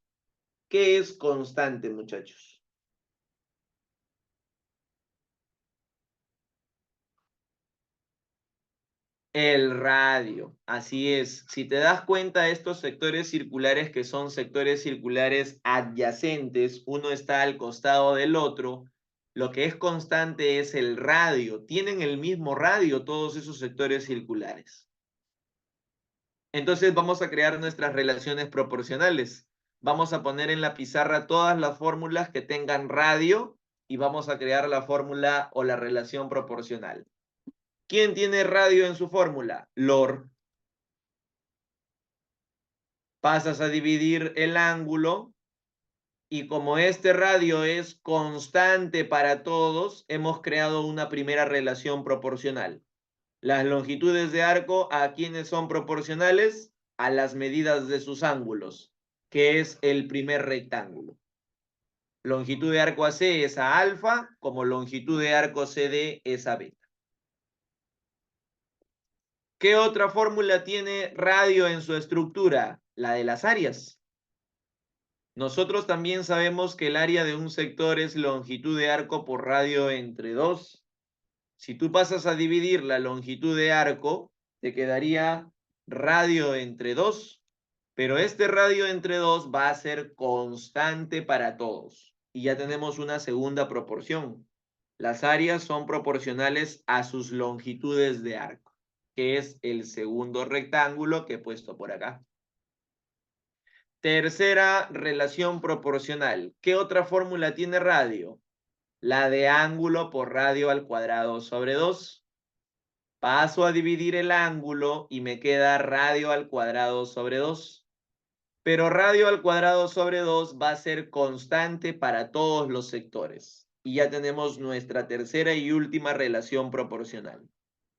¿qué es constante, muchachos? El radio, así es. Si te das cuenta, estos sectores circulares que son sectores circulares adyacentes, uno está al costado del otro, lo que es constante es el radio. Tienen el mismo radio todos esos sectores circulares. Entonces vamos a crear nuestras relaciones proporcionales. Vamos a poner en la pizarra todas las fórmulas que tengan radio y vamos a crear la fórmula o la relación proporcional. ¿Quién tiene radio en su fórmula? LOR. Pasas a dividir el ángulo y como este radio es constante para todos, hemos creado una primera relación proporcional. Las longitudes de arco, ¿a quiénes son proporcionales? A las medidas de sus ángulos, que es el primer rectángulo. Longitud de arco AC es a alfa, como longitud de arco CD es a beta. ¿Qué otra fórmula tiene radio en su estructura? La de las áreas. Nosotros también sabemos que el área de un sector es longitud de arco por radio entre 2. Si tú pasas a dividir la longitud de arco, te quedaría radio entre 2, pero este radio entre 2 va a ser constante para todos. Y ya tenemos una segunda proporción. Las áreas son proporcionales a sus longitudes de arco, que es el segundo rectángulo que he puesto por acá. Tercera relación proporcional. ¿Qué otra fórmula tiene radio? La de ángulo por radio al cuadrado sobre 2. Paso a dividir el ángulo y me queda radio al cuadrado sobre 2. Pero radio al cuadrado sobre 2 va a ser constante para todos los sectores. Y ya tenemos nuestra tercera y última relación proporcional.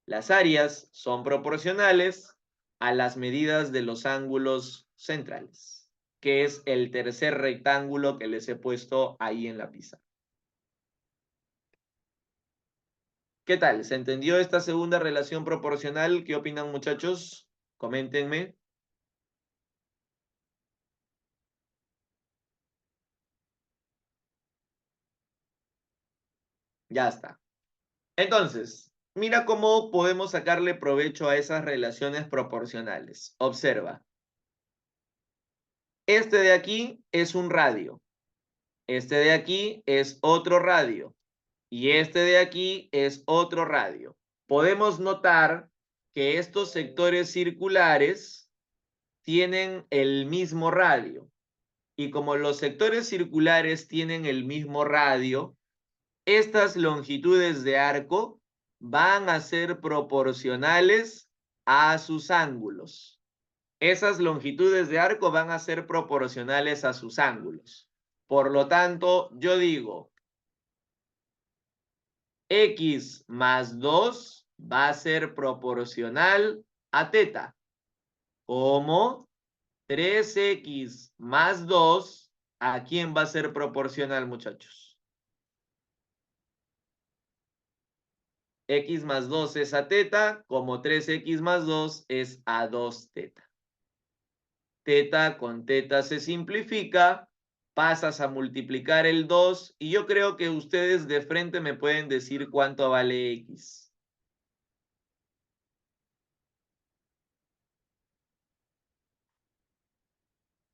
Las áreas son proporcionales a las medidas de los ángulos centrales, que es el tercer rectángulo que les he puesto ahí en la pizarra. ¿Qué tal? ¿Se entendió esta segunda relación proporcional? ¿Qué opinan, muchachos? Coméntenme. Ya está. Entonces, mira cómo podemos sacarle provecho a esas relaciones proporcionales. Observa. Este de aquí es un radio. Este de aquí es otro radio. Y este de aquí es otro radio. Podemos notar que estos sectores circulares tienen el mismo radio. Y como los sectores circulares tienen el mismo radio, estas longitudes de arco van a ser proporcionales a sus ángulos. Esas longitudes de arco van a ser proporcionales a sus ángulos. Por lo tanto, yo digo, x más 2 va a ser proporcional a teta, como 3x más 2, ¿a quién va a ser proporcional, muchachos? X más 2 es a teta, como 3x más 2 es a 2 teta. Teta con teta se simplifica, pasas a multiplicar el 2 y yo creo que ustedes de frente me pueden decir cuánto vale x.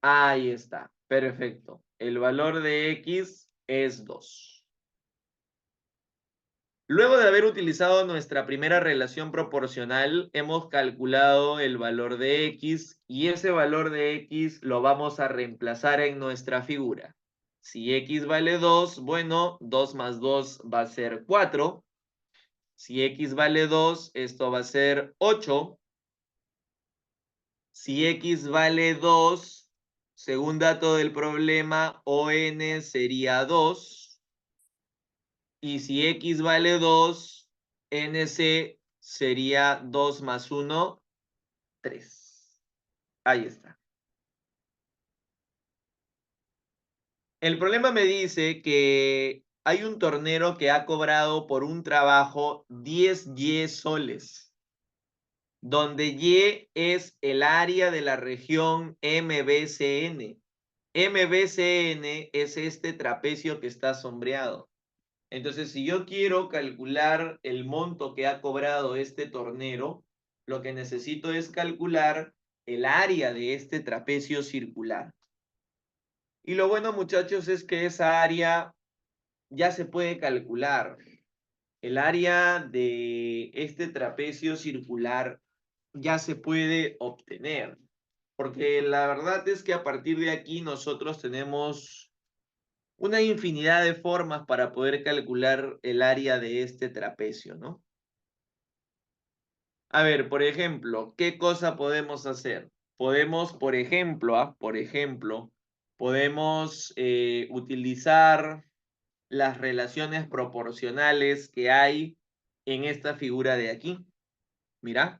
Ahí está, perfecto. El valor de x es 2. Luego de haber utilizado nuestra primera relación proporcional, hemos calculado el valor de x y ese valor de x lo vamos a reemplazar en nuestra figura. Si x vale 2, bueno, 2 más 2 va a ser 4. Si x vale 2, esto va a ser 8. Si x vale 2, según dato del problema, ON sería 2. Y si x vale 2, NC sería 2 más 1, 3. Ahí está. El problema me dice que hay un tornero que ha cobrado por un trabajo 10 Y soles, donde Y es el área de la región MBCN. MBCN es este trapecio que está sombreado. Entonces, si yo quiero calcular el monto que ha cobrado este tornero, lo que necesito es calcular el área de este trapecio circular. Y lo bueno, muchachos, es que esa área ya se puede calcular. El área de este trapecio circular ya se puede obtener. Porque la verdad es que a partir de aquí nosotros tenemos una infinidad de formas para poder calcular el área de este trapecio, ¿no? A ver, por ejemplo, ¿qué cosa podemos hacer? Podemos, por ejemplo, podemos utilizar las relaciones proporcionales que hay en esta figura de aquí. Mira.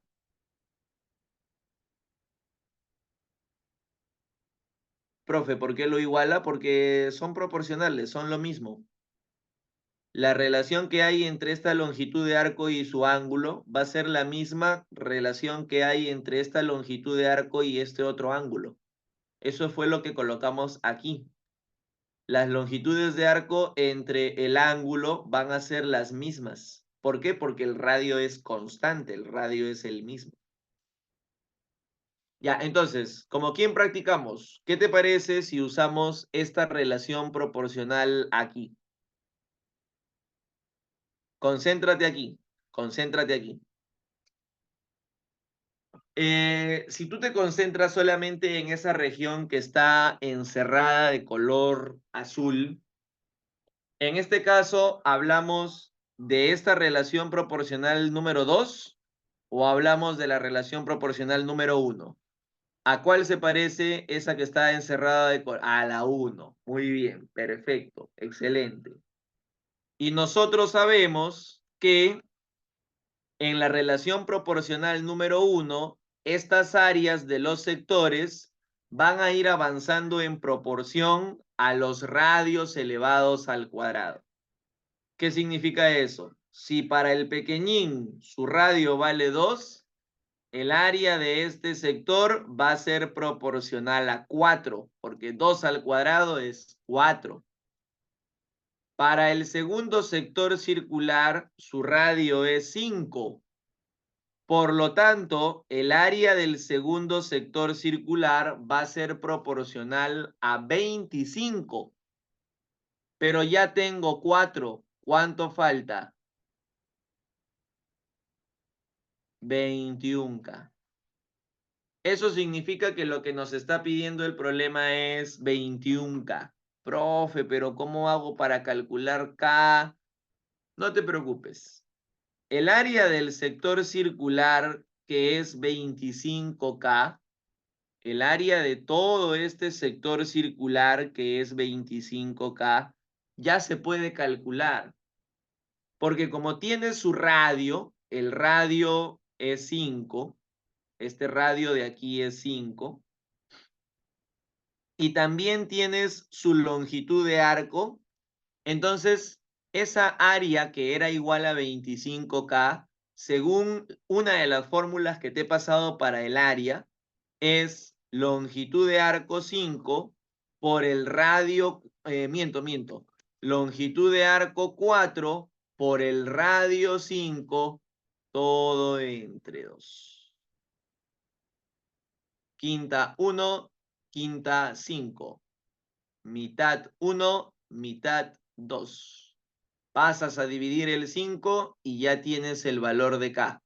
Profe, ¿por qué lo iguala? Porque son proporcionales, son lo mismo. La relación que hay entre esta longitud de arco y su ángulo va a ser la misma relación que hay entre esta longitud de arco y este otro ángulo. Eso fue lo que colocamos aquí. Las longitudes de arco entre el ángulo van a ser las mismas. ¿Por qué? Porque el radio es constante, el radio es el mismo. Ya, entonces, ¿como quién practicamos? ¿Qué te parece si usamos esta relación proporcional aquí? Concéntrate aquí, concéntrate aquí. Si tú te concentras solamente en esa región que está encerrada de color azul, en este caso hablamos de esta relación proporcional número 2 o hablamos de la relación proporcional número 1. ¿A cuál se parece esa que está encerrada de color? A la 1. Muy bien, perfecto, excelente. Y nosotros sabemos que en la relación proporcional número 1, estas áreas de los sectores van a ir avanzando en proporción a los radios elevados al cuadrado. ¿Qué significa eso? Si para el pequeñín su radio vale 2, el área de este sector va a ser proporcional a 4, porque 2 al cuadrado es 4. Para el segundo sector circular, su radio es 5. Por lo tanto, el área del segundo sector circular va a ser proporcional a 25. Pero ya tengo 4. ¿Cuánto falta? 21K. Eso significa que lo que nos está pidiendo el problema es 21K. Profe, pero ¿cómo hago para calcular K? No te preocupes. El área del sector circular, que es 25K, el área de todo este sector circular, que es 25K, ya se puede calcular. Porque como tiene su radio, el radio es 5, este radio de aquí es 5, y también tienes su longitud de arco, entonces esa área que era igual a 25K, según una de las fórmulas que te he pasado para el área, es longitud de arco 5 por el radio, longitud de arco 4 por el radio 5, todo entre 2. Quinta 1, quinta 5. Mitad 1, mitad 2. Pasas a dividir el 5 y ya tienes el valor de K.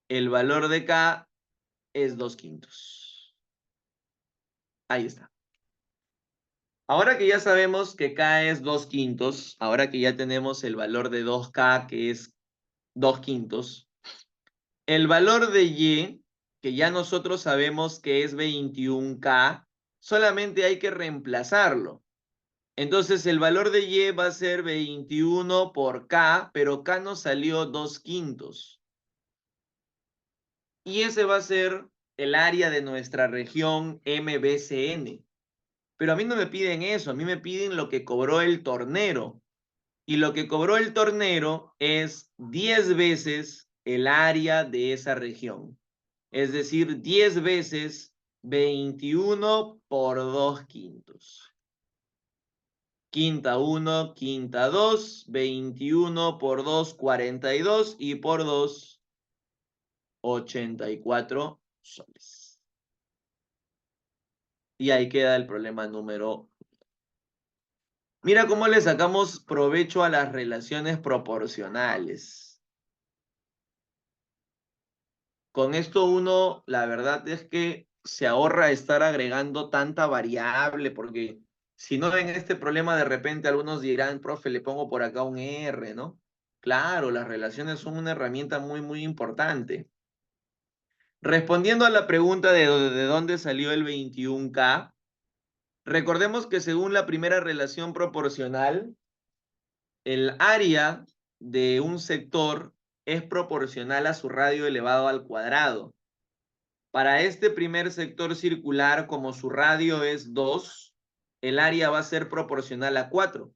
El valor de K es 2/5. Ahí está. Ahora que ya sabemos que K es 2/5, ahora que ya tenemos el valor de 2K, que es 2/5, el valor de Y, que ya nosotros sabemos que es 21K, solamente hay que reemplazarlo. Entonces el valor de Y va a ser 21 por K, pero K nos salió 2/5. y ese va a ser el área de nuestra región MBCN. Pero a mí no me piden eso, a mí me piden lo que cobró el tornero. Y lo que cobró el tornero es 10 veces el área de esa región. Es decir, 10 veces 21 por 2 quintos. Quinta 1, quinta 2, 21 por 2, 42 y por 2, 84 soles. Y ahí queda el problema número. Mira cómo le sacamos provecho a las relaciones proporcionales. Con esto uno, la verdad es que se ahorra estar agregando tanta variable, porque si no en este problema de repente algunos dirán, profe, le pongo por acá un R, ¿no? Claro, las relaciones son una herramienta muy, muy importante. Respondiendo a la pregunta de dónde salió el 21K, recordemos que según la primera relación proporcional, el área de un sector es proporcional a su radio elevado al cuadrado. Para este primer sector circular, como su radio es 2, el área va a ser proporcional a 4.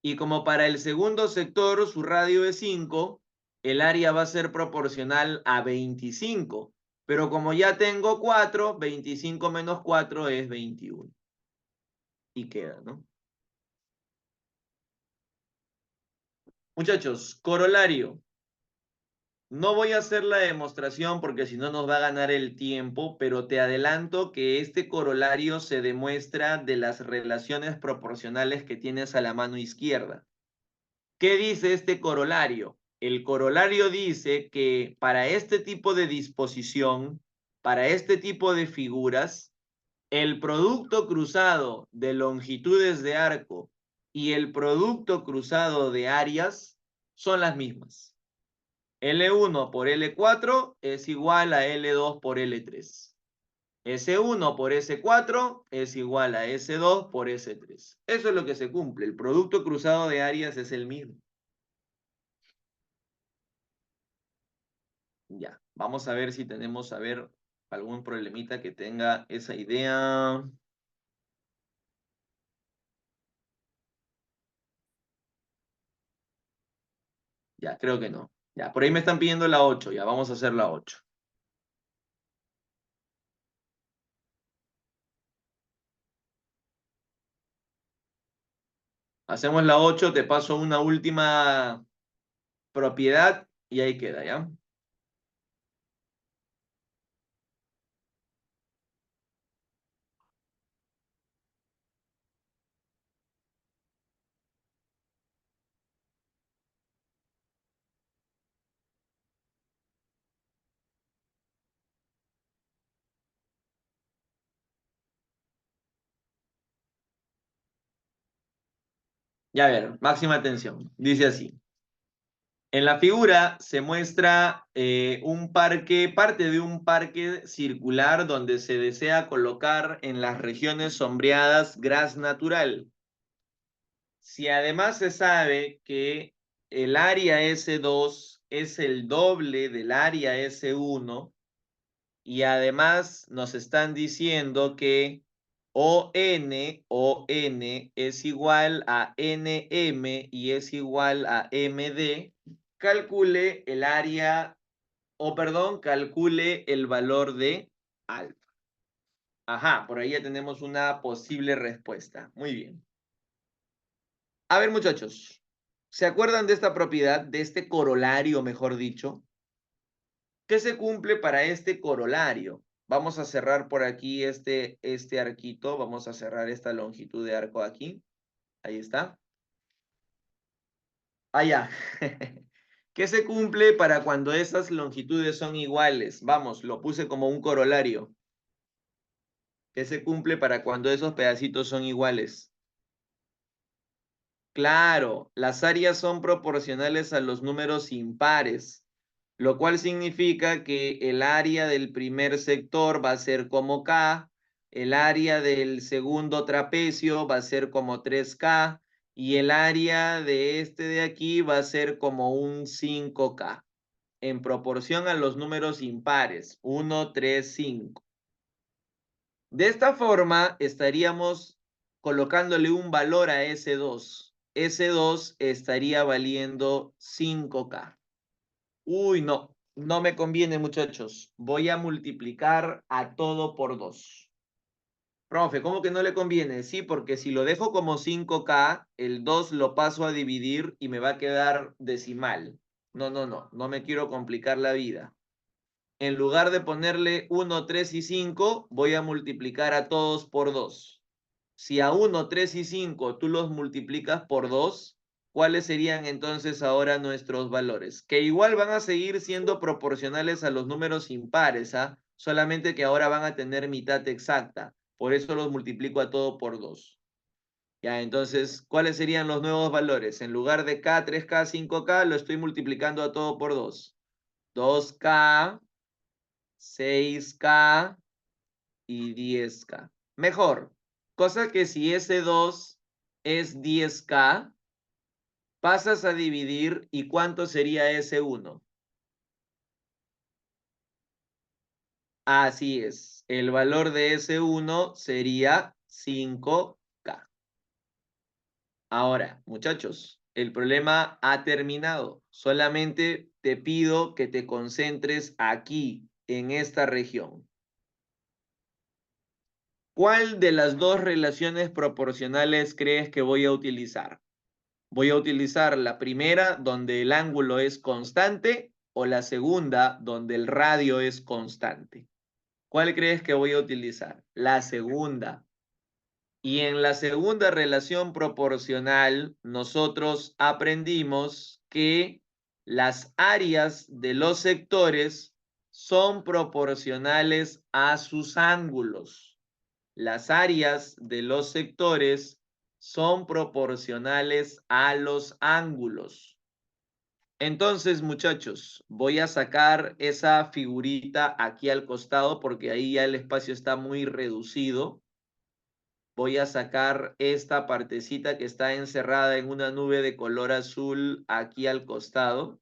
Y como para el segundo sector su radio es 5, el área va a ser proporcional a 25. Pero como ya tengo 4, 25 menos 4 es 21. Y queda, ¿no? Muchachos, corolario. No voy a hacer la demostración porque si no nos va a ganar el tiempo, pero te adelanto que este corolario se demuestra de las relaciones proporcionales que tienes a la mano izquierda. ¿Qué dice este corolario? El corolario dice que para este tipo de disposición, para este tipo de figuras, el producto cruzado de longitudes de arco y el producto cruzado de áreas son las mismas. L1 por L4 es igual a L2 por L3. S1 por S4 es igual a S2 por S3. Eso es lo que se cumple. El producto cruzado de áreas es el mismo. Ya, vamos a ver si tenemos, algún problemita que tenga esa idea. Ya, creo que no. Ya, por ahí me están pidiendo la 8. Ya, vamos a hacer la 8. Hacemos la 8, te paso una última propiedad y ahí queda, ¿ya? Ya, a ver, máxima atención. Dice así. En la figura se muestra un parque, parte de un parque circular donde se desea colocar en las regiones sombreadas gras natural. Si además se sabe que el área S2 es el doble del área S1 y además nos están diciendo que ON es igual a NM y es igual a MD, calcule el área, o perdón, calcule el valor de alfa. Ajá, por ahí ya tenemos una posible respuesta. Muy bien. A ver, muchachos, ¿se acuerdan de esta propiedad, de este corolario, mejor dicho? ¿Qué se cumple para este corolario? Vamos a cerrar por aquí este arquito, vamos a cerrar esta longitud de arco aquí. Ahí está. Allá. ¿Qué se cumple para cuando esas longitudes son iguales? Vamos, lo puse como un corolario. ¿Qué se cumple para cuando esos pedacitos son iguales? Claro, las áreas son proporcionales a los números impares, lo cual significa que el área del primer sector va a ser como K, el área del segundo trapecio va a ser como 3K y el área de este de aquí va a ser como un 5K. en proporción a los números impares, 1, 3, 5. De esta forma, estaríamos colocándole un valor a S2. S2 estaría valiendo 5K. Uy, no me conviene, muchachos. Voy a multiplicar a todo por 2. Profe, ¿cómo que no le conviene? Sí, porque si lo dejo como 5K, el 2 lo paso a dividir y me va a quedar decimal. No me quiero complicar la vida. En lugar de ponerle 1, 3 y 5, voy a multiplicar a todos por 2. Si a 1, 3 y 5 tú los multiplicas por 2, ¿cuáles serían entonces ahora nuestros valores? Que igual van a seguir siendo proporcionales a los números impares, ¿ah? Solamente que ahora van a tener mitad exacta. Por eso los multiplico a todo por 2. Ya, entonces, ¿cuáles serían los nuevos valores? En lugar de K, 3K, 5K, lo estoy multiplicando a todo por 2. 2K, 6K y 10K. Mejor, cosa que si ese 2 es 10K, pasas a dividir y ¿cuánto sería ese 1? Así es, el valor de ese 1 sería 5K. Ahora, muchachos, el problema ha terminado. Solamente te pido que te concentres aquí, en esta región. ¿Cuál de las dos relaciones proporcionales crees que voy a utilizar? ¿Voy a utilizar la primera donde el ángulo es constante o la segunda donde el radio es constante? ¿Cuál crees que voy a utilizar? La segunda. Y en la segunda relación proporcional, nosotros aprendimos que las áreas de los sectores son proporcionales a sus ángulos. Las áreas de los sectores son proporcionales a los ángulos. Entonces, muchachos, voy a sacar esa figurita aquí al costado porque ahí ya el espacio está muy reducido. Voy a sacar esta partecita que está encerrada en una nube de color azul aquí al costado.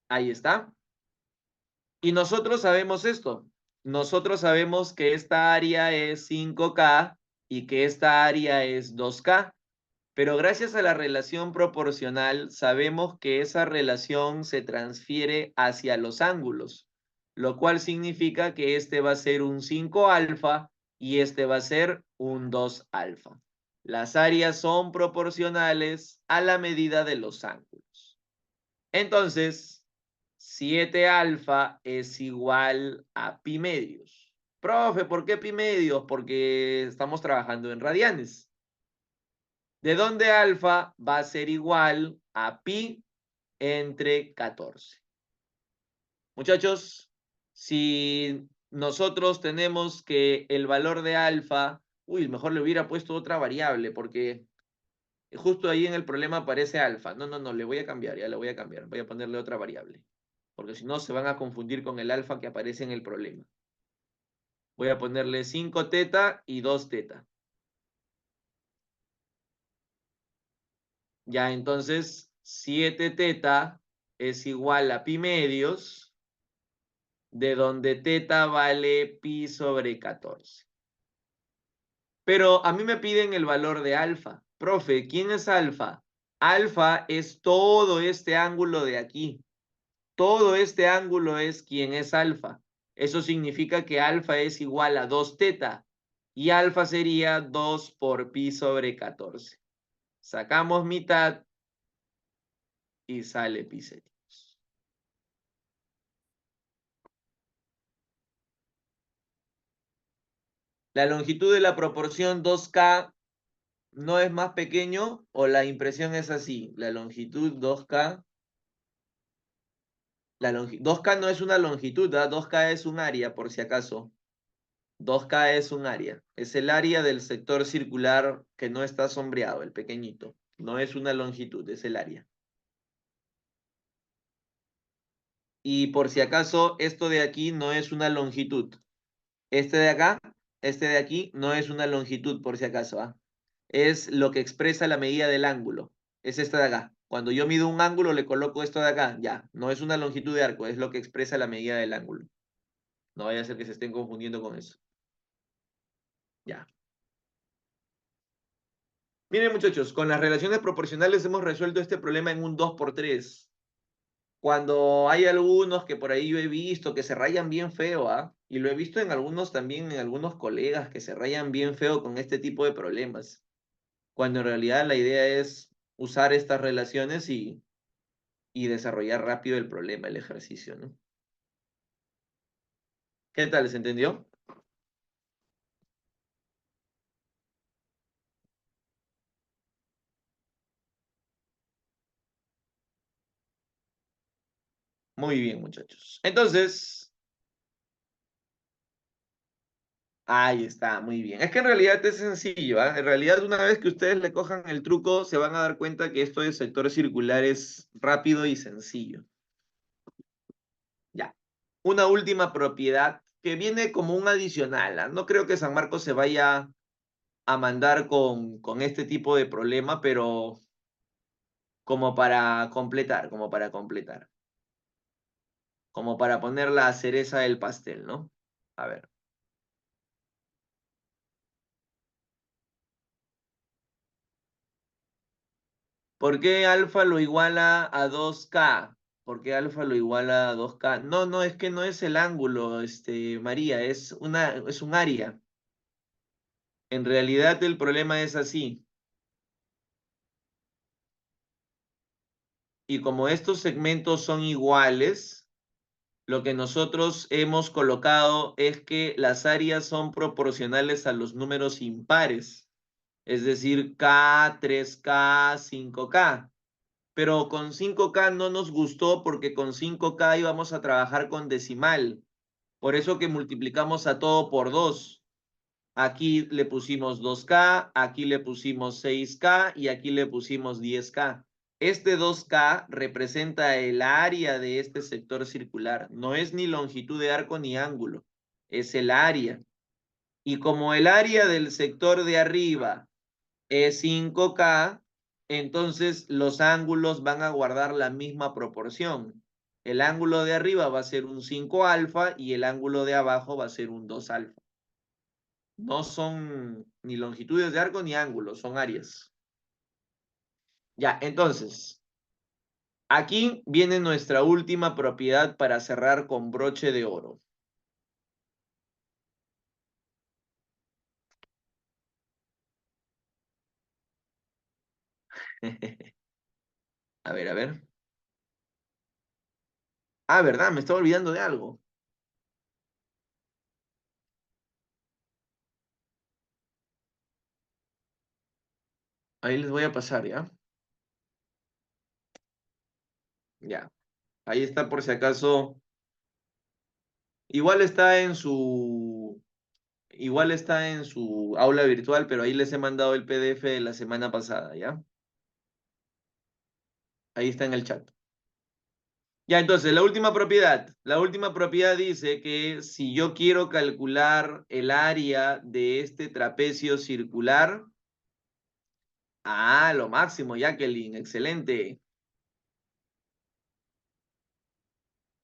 Ahí está. Y nosotros sabemos esto. Nosotros sabemos que esta área es 5K y que esta área es 2K. Pero gracias a la relación proporcional, sabemos que esa relación se transfiere hacia los ángulos, lo cual significa que este va a ser un 5 alfa y este va a ser un 2 alfa. Las áreas son proporcionales a la medida de los ángulos. Entonces, 7 alfa es igual a pi medios. Profe, ¿por qué pi medios? Porque estamos trabajando en radianes. De donde alfa va a ser igual a pi entre 14. Muchachos, si nosotros tenemos que el valor de alfa, mejor le hubiera puesto otra variable porque justo ahí en el problema aparece alfa. No, le voy a cambiar, ya le voy a cambiar. Voy a ponerle otra variable. Porque si no se van a confundir con el alfa que aparece en el problema. Voy a ponerle 5 teta y 2 teta. Ya, entonces 7 teta es igual a pi medios, de donde teta vale pi sobre 14. Pero a mí me piden el valor de alfa. Profe, ¿quién es alfa? Alfa es todo este ángulo de aquí. Todo este ángulo es quien es alfa. Eso significa que alfa es igual a 2 teta. Y alfa sería 2 por pi sobre 14. Sacamos mitad y sale pi séptimos. La longitud de la proporción 2K no es más pequeño o la impresión es así. La longitud 2K. 2K no es una longitud, ¿ah? 2K es un área, por si acaso. 2K es un área. Es el área del sector circular que no está sombreado, el pequeñito. No es una longitud, es el área. Y por si acaso, esto de aquí no es una longitud. Este de acá, este de aquí, no es una longitud, por si acaso, ¿ah? Es lo que expresa la medida del ángulo. Es esta de acá. Cuando yo mido un ángulo, le coloco esto de acá. Ya, no es una longitud de arco, es lo que expresa la medida del ángulo. No vaya a ser que se estén confundiendo con eso. Ya. Miren, muchachos, con las relaciones proporcionales hemos resuelto este problema en un 2×3. Cuando hay algunos que por ahí yo he visto que se rayan bien feo, ¿ah? Y lo he visto en algunos también, en algunos colegas que se rayan bien feo con este tipo de problemas. Cuando en realidad la idea es usar estas relaciones y desarrollar rápido el problema, el ejercicio, ¿no? ¿Qué tal? ¿Se entendió? Muy bien, muchachos. Entonces, ahí está, muy bien. Es que en realidad es sencillo, ¿ah? En realidad, una vez que ustedes le cojan el truco, se van a dar cuenta que esto de sector circular es rápido y sencillo. Ya. Una última propiedad que viene como un adicional, ¿ah? No creo que San Marcos se vaya a mandar con este tipo de problema, pero como para completar, como para poner la cereza del pastel, ¿no? A ver. ¿Por qué alfa lo iguala a 2K? ¿Por qué alfa lo iguala a 2K? No, no, es que no es el ángulo, María, es un área. En realidad el problema es así. Y como estos segmentos son iguales, lo que nosotros hemos colocado es que las áreas son proporcionales a los números impares. Es decir, K, 3K, 5K. Pero con 5K no nos gustó porque con 5K íbamos a trabajar con decimal. Por eso que multiplicamos a todo por 2. Aquí le pusimos 2K, aquí le pusimos 6K y aquí le pusimos 10K. Este 2K representa el área de este sector circular. No es ni longitud de arco ni ángulo, es el área. Y como el área del sector de arriba es 5K, entonces los ángulos van a guardar la misma proporción. El ángulo de arriba va a ser un 5 alfa y el ángulo de abajo va a ser un 2 alfa. No son ni longitudes de arco ni ángulos, son áreas. Ya, entonces, aquí viene nuestra última propiedad para cerrar con broche de oro. A ver, a ver. Ah, ¿verdad? Me estaba olvidando de algo. Ahí les voy a pasar, ¿ya? Ya. Ahí está por si acaso. Igual está en su Igual está en su aula virtual, pero ahí les he mandado el PDF de la semana pasada, ¿ya? Ahí está en el chat. Ya, entonces, la última propiedad. La última propiedad dice que si yo quiero calcular el área de este trapecio circular, lo máximo, Jacqueline, excelente.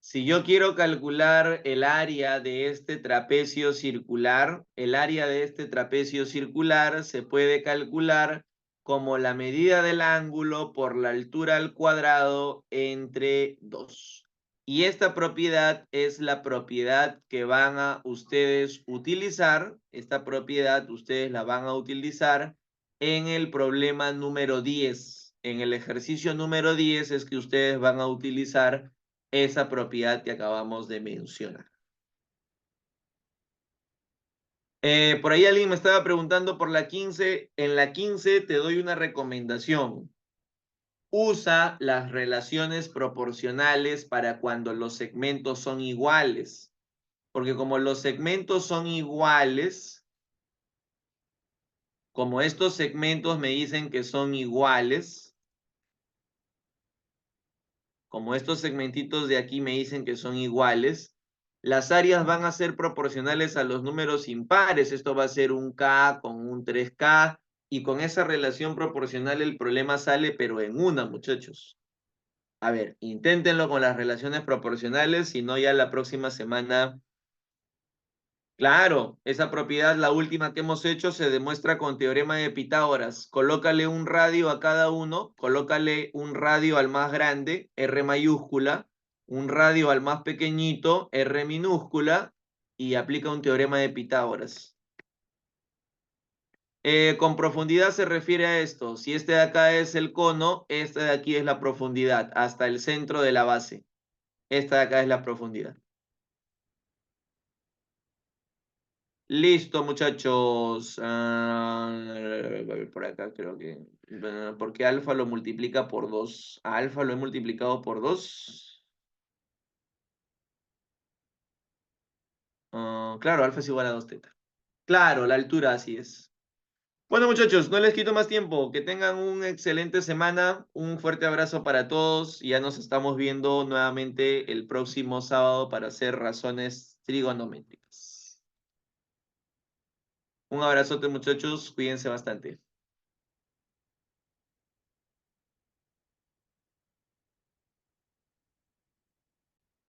Si yo quiero calcular el área de este trapecio circular, el área de este trapecio circular se puede calcular como la medida del ángulo por la altura al cuadrado entre 2. Y esta propiedad es la propiedad que van a ustedes utilizar. Esta propiedad ustedes la van a utilizar en el problema número 10. En el ejercicio número 10 es que ustedes van a utilizar esa propiedad que acabamos de mencionar. Por ahí alguien me estaba preguntando por la 15. En la 15 te doy una recomendación. Usa las relaciones proporcionales para cuando los segmentos son iguales. Porque como los segmentos son iguales, como estos segmentos me dicen que son iguales, como estos segmentitos de aquí me dicen que son iguales, las áreas van a ser proporcionales a los números impares. Esto va a ser un K con un 3K Y con esa relación proporcional el problema sale, pero en una, muchachos. A ver, inténtenlo con las relaciones proporcionales, si no ya la próxima semana. Claro, esa propiedad, la última que hemos hecho, se demuestra con teorema de Pitágoras. Colócale un radio a cada uno, colócale un radio al más grande, R mayúscula, un radio al más pequeñito, R minúscula, y aplica un teorema de Pitágoras. Con profundidad se refiere a esto. Si este de acá es el cono, este de aquí es la profundidad, hasta el centro de la base. Esta de acá es la profundidad. Listo, muchachos. Por acá creo que. Porque alfa lo multiplica por 2. A alfa lo he multiplicado por 2. Claro, alfa es igual a 2 teta. Claro, la altura así es. Bueno, muchachos, no les quito más tiempo. Que tengan una excelente semana. Un fuerte abrazo para todos. Y ya nos estamos viendo nuevamente el próximo sábado para hacer razones trigonométricas. Un abrazote, muchachos. Cuídense bastante.